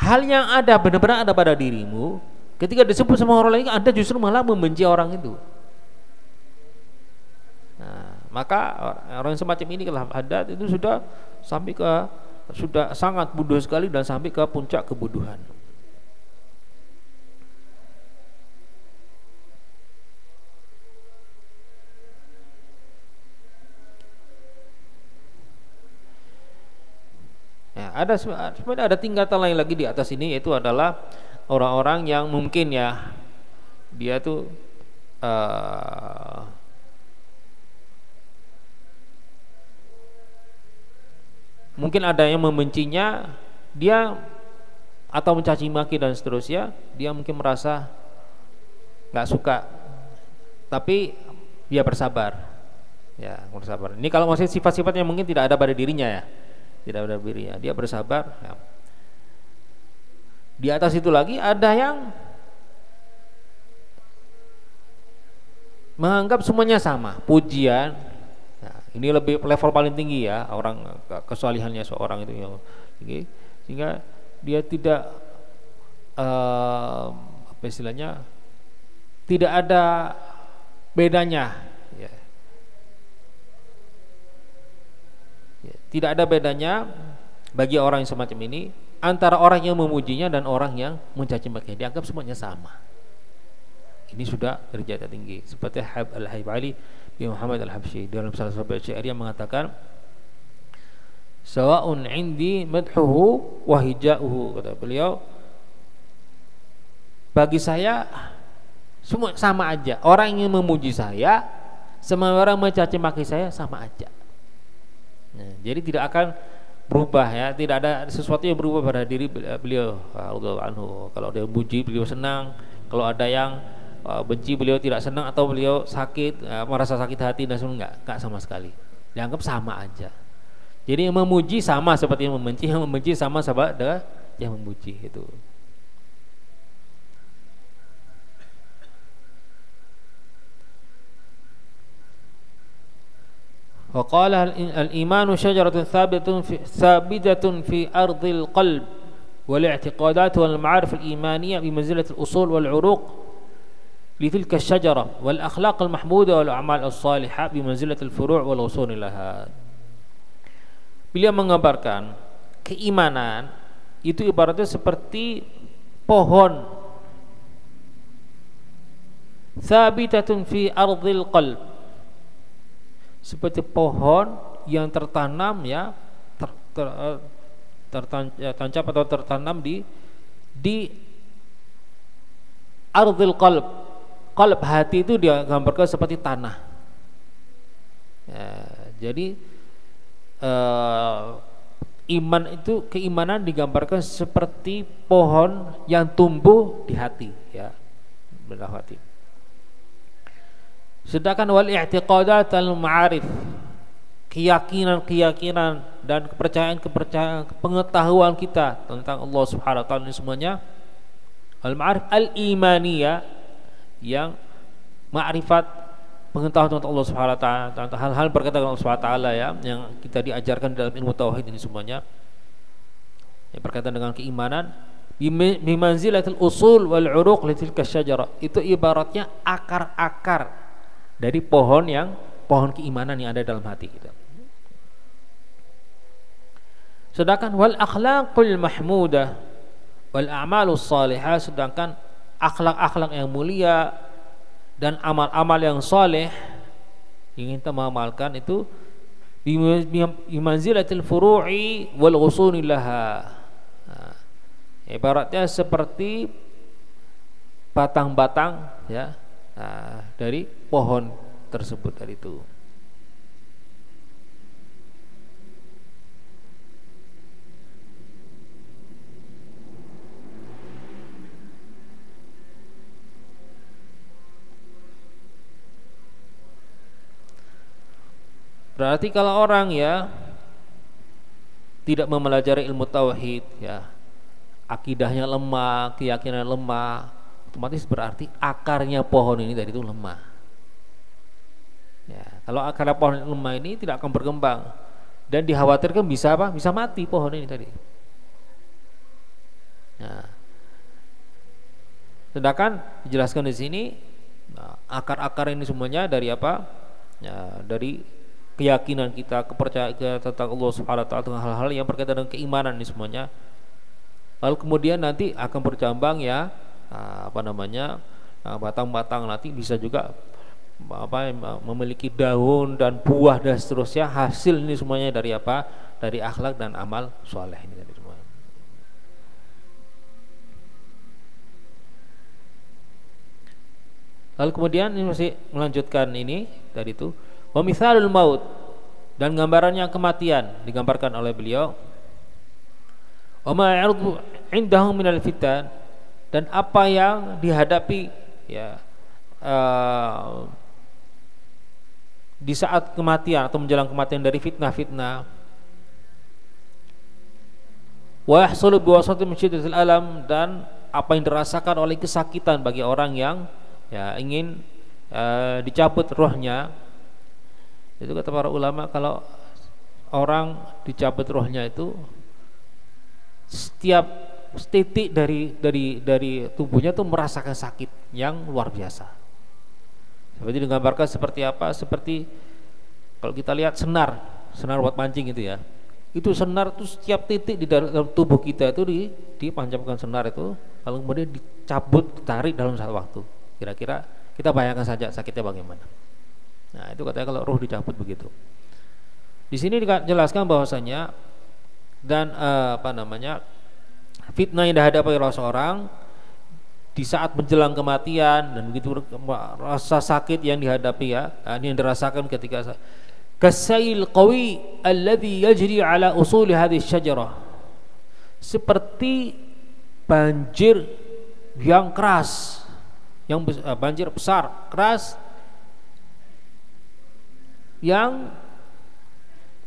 hal yang ada benar-benar ada pada dirimu, ketika disebut sama orang lain, Anda justru malah membenci orang itu. Nah, maka orang semacam ini kalau hadats itu sudah sangat bodoh sekali dan sampai ke puncak kebodohan. Sebenarnya ada tingkatan lain lagi di atas ini, yaitu adalah orang-orang yang mungkin ya dia tuh mungkin ada yang membencinya dia atau mencaci maki dan seterusnya, dia mungkin merasa nggak suka, tapi dia bersabar, ya bersabar. Ini kalau masih sifat-sifat yang mungkin tidak ada pada dirinya ya. Tidak ada dirinya, dia bersabar ya. Di atas itu lagi ada yang menganggap semuanya sama, pujian. Nah, ini lebih level paling tinggi ya, orang kesalihannya seorang itu yang tinggi, sehingga dia tidak apa istilahnya, tidak ada bedanya. Tidak ada bedanya bagi orang yang semacam ini antara orang yang memujinya dan orang yang mencaci maki. Dianggap semuanya sama. Ini sudah derajat tinggi. Seperti Al-Habib Ali bin Muhammad Al-Habsyi dalam salah satu syair yang mengatakan, sawa'un indi madhuhu wa hija'uhu, kata beliau, bagi saya semua sama aja. Orang yang memuji saya sama orang mencaci maki saya sama aja. Nah, jadi tidak akan berubah ya, tidak ada sesuatu yang berubah pada diri beliau radhiyallahu anhu. Kalau ada yang puji beliau senang, kalau ada yang benci beliau tidak senang, atau beliau sakit merasa sakit hati dan sebagainya, enggak sama sekali. Dianggap sama aja. Jadi yang memuji sama seperti yang membenci sama sahabat yang memuji itu. وقال الإيمان شجرة ثابتة في أرض القلب والاعتقادات والمعارف الإيمانية بمنزلة الأصول والعروق لتلك الشجرة والأخلاق المحمودة والأعمال الصالحة بمنزلة الفروع والوصول لها. Beliau mengabarkan keimanan itu ibaratnya seperti pohon thabitatun fi ardhil qalb, seperti pohon yang tertanam ya, tertancap atau tertanam di ardhil qalb. Qalb, hati itu dia gambarkan seperti tanah. Ya, jadi iman itu, keimanan digambarkan seperti pohon yang tumbuh di hati, ya, dalam hati. Sedangkan wal i'tiqadat al ma'arif, keyakinan dan kepercayaan pengetahuan kita tentang Allah Subhanahu wa taala ini semuanya al ma'arif al imaniyah, yang ma'rifat, pengetahuan tentang Allah Subhanahu wa taala, tentang hal-hal berkaitan dengan Allah Subhanahu wa taala, ya, yang kita diajarkan dalam ilmu tauhid ini semuanya yang berkaitan dengan keimanan. Bimanzilatil usul wal uruq litilka syajarah, itu ibaratnya akar-akar dari pohon keimanan yang ada dalam hati kita. Sedangkan wal akhlaqul mahmudah wal a'malus salihah, sedangkan akhlak-akhlak yang mulia dan amal-amal yang saleh yang kita mengamalkan itu bimanzilatil furu'i wal ghusuni laha, ibaratnya seperti batang-batang, ya, dari pohon tersebut tadi itu. Berarti kalau orang, ya, tidak mempelajari ilmu tauhid, ya, akidahnya lemah, keyakinan lemah, otomatis berarti akarnya pohon ini tadi itu lemah. Ya, kalau akar pohon lemah ini tidak akan berkembang dan dikhawatirkan bisa apa? Bisa mati pohon ini tadi. Nah, sedangkan dijelaskan di sini, akar-akar ini semuanya dari apa? Ya, dari keyakinan kita, kepercayaan kita tentang Allah Subhanahu wa taala, tentang hal-hal yang berkaitan dengan keimanan ini semuanya. Lalu kemudian nanti akan bercambang, ya, batang-batang nanti bisa juga memiliki daun dan buah dan seterusnya. Hasil ini semuanya dari apa? Dari akhlak dan amal soleh ini tadi semua. Lalu kemudian ini masih melanjutkan ini tadi itu. Wa mithalul maut, dan gambarannya kematian digambarkan oleh beliau. Wa ma ya'rudu indahum minal fitan, dan apa yang dihadapi, ya, di saat kematian atau menjelang kematian dari fitnah-fitnah. Wa yahsulu biwasati min syiddatil alam, dan apa yang dirasakan oleh kesakitan bagi orang yang, ya, ingin dicabut ruhnya. Itu kata para ulama, kalau orang dicabut rohnya itu setiap titik dari tubuhnya itu merasakan sakit yang luar biasa. Seperti digambarkan seperti apa? Seperti kalau kita lihat senar buat mancing itu, ya. Itu senar itu setiap titik di dalam tubuh kita itu dipanjamkan senar itu, lalu kemudian dicabut, ditarik dalam satu waktu. Kira-kira kita bayangkan saja sakitnya bagaimana. Nah, itu katanya kalau ruh dicabut begitu. Di sini dijelaskan bahwasanya dan fitnah yang dihadapi oleh seorang di saat menjelang kematian, dan begitu rasa sakit yang dihadapi, ya, ini yang dirasakan ketika kasail qawi alladhi yajri ala usuli hadhihi syajarah, seperti banjir yang keras, yang banjir besar keras yang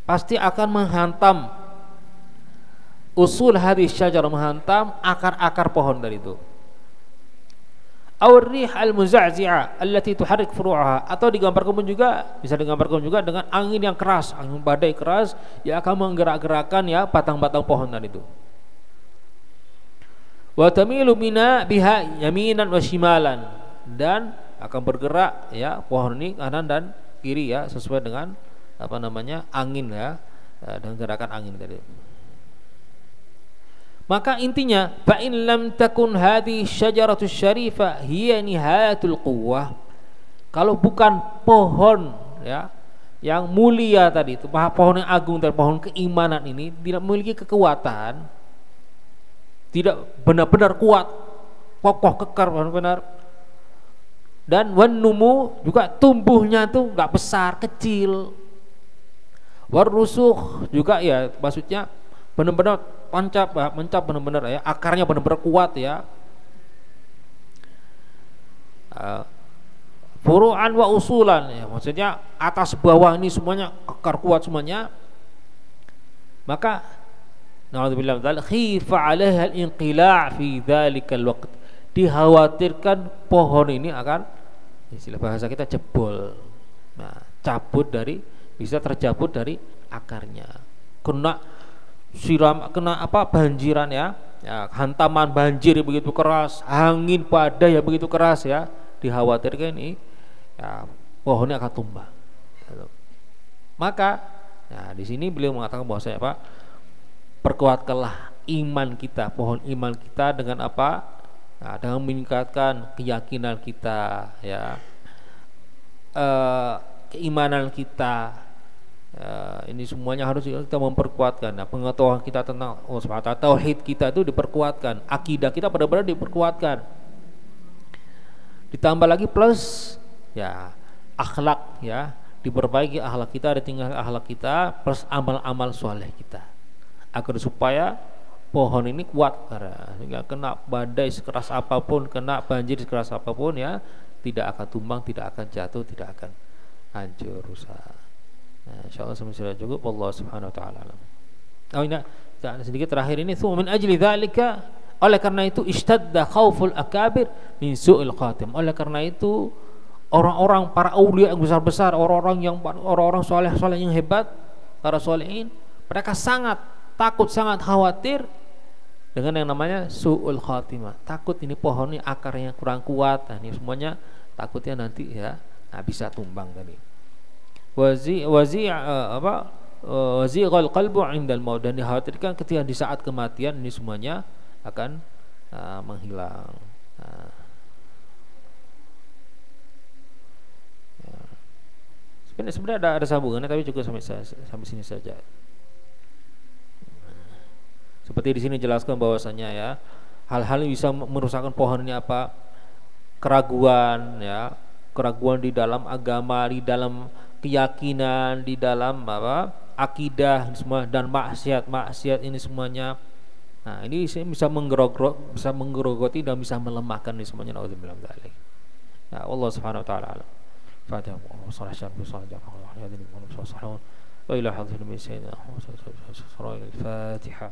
pasti akan menghantam usul hadis syajarah, menghantam akar-akar pohon dari itu. Ar-rih al-muza'zi'ah allati tuharrik furu'aha, atau digambarkan juga, bisa digambarkan juga dengan angin yang keras, angin badai keras yang akan menggerak-gerakkan, ya, batang-batang pohon tadi itu. Wa tamilu bina biha yaminan wa shimalan, dan akan bergerak, ya, pohon ini kanan dan kiri, ya, sesuai dengan angin, ya, dengan gerakan angin tadi. Maka intinya, fa in lam takun hadhi syajaratus syarifah hiya nihayatul quwwah, kalau bukan pohon, ya, yang mulia tadi itu, pohon yang agung dan pohon keimanan ini tidak memiliki kekuatan, tidak benar-benar kuat, kokoh kekar benar-benar. Dan wanumu juga tumbuhnya tuh nggak besar, kecil. Warusuh juga ya maksudnya benar-benar mencap benar-benar ya, akarnya benar-benar kuat ya. Furu'an wa usulan ya, maksudnya atas bawah ini semuanya akar kuat semuanya. Maka na'udzubillah khifa 'alaiha al-inqila' fi dzalikal waqt, dikhawatirkan pohon ini akan, istilah bahasa kita, jebol. Nah, bisa tercabut dari akarnya, kena banjiran ya, hantaman banjir begitu keras, angin badai ya begitu keras ya, dikhawatirkan ini ya, pohonnya akan tumbang. Maka di sini beliau mengatakan bahwasanya apa? Perkuatkanlah iman kita, pohon iman kita dengan apa? Nah, dengan meningkatkan keyakinan kita ya, keimanan kita. Ini semuanya harus kita memperkuatkan. Nah, pengetahuan kita tentang Allah Subhanahu wa taala, tauhid kita itu diperkuatkan, akidah kita benar-benar diperkuatkan. Ditambah lagi plus ya akhlak ya, diperbaiki akhlak kita, ditinggal akhlak kita, plus amal-amal soleh kita, agar supaya pohon ini kuat, sehingga kena badai sekeras apapun, kena banjir sekeras apapun ya, tidak akan tumbang, tidak akan jatuh, tidak akan hancur, rusak. Nah, insyaallah sudah cukup. Allah Subhanahu wa taala. Oh ini sedikit terakhir ini, min ajli dzalika, oleh karena itu ishtadda khauful akabir min su'il khatim. Oleh karena itu orang-orang para aulia yang besar-besar, orang-orang soleh-soleh yang hebat, para solehin, mereka sangat takut, sangat khawatir dengan yang namanya su'ul khatimah. Takut ini pohon ini akarnya kurang kuat. Nah, ini semuanya takutnya nanti ya bisa tumbang tadi. Wazi'al qalbu 'indal maut, dan dikhawatirkan ketika di saat kematian ini semuanya akan menghilang. Sebenarnya ada sambungannya, tapi cukup sampai sini saja. Seperti di sini jelaskan bahwasanya ya, hal-hal yang bisa merusakkan pohon ini apa? Keraguan ya, keraguan di dalam agama, di dalam keyakinan, di dalam akidah semua, dan maksiat ini semuanya. Nah, ini bisa menggerogoti dan bisa melemahkan ini semuanya. Nauzubillah min dzalik. Ya, Allah Subhanahu wa taala. Fatihah. Wa ila hadhihi al-Fatihah.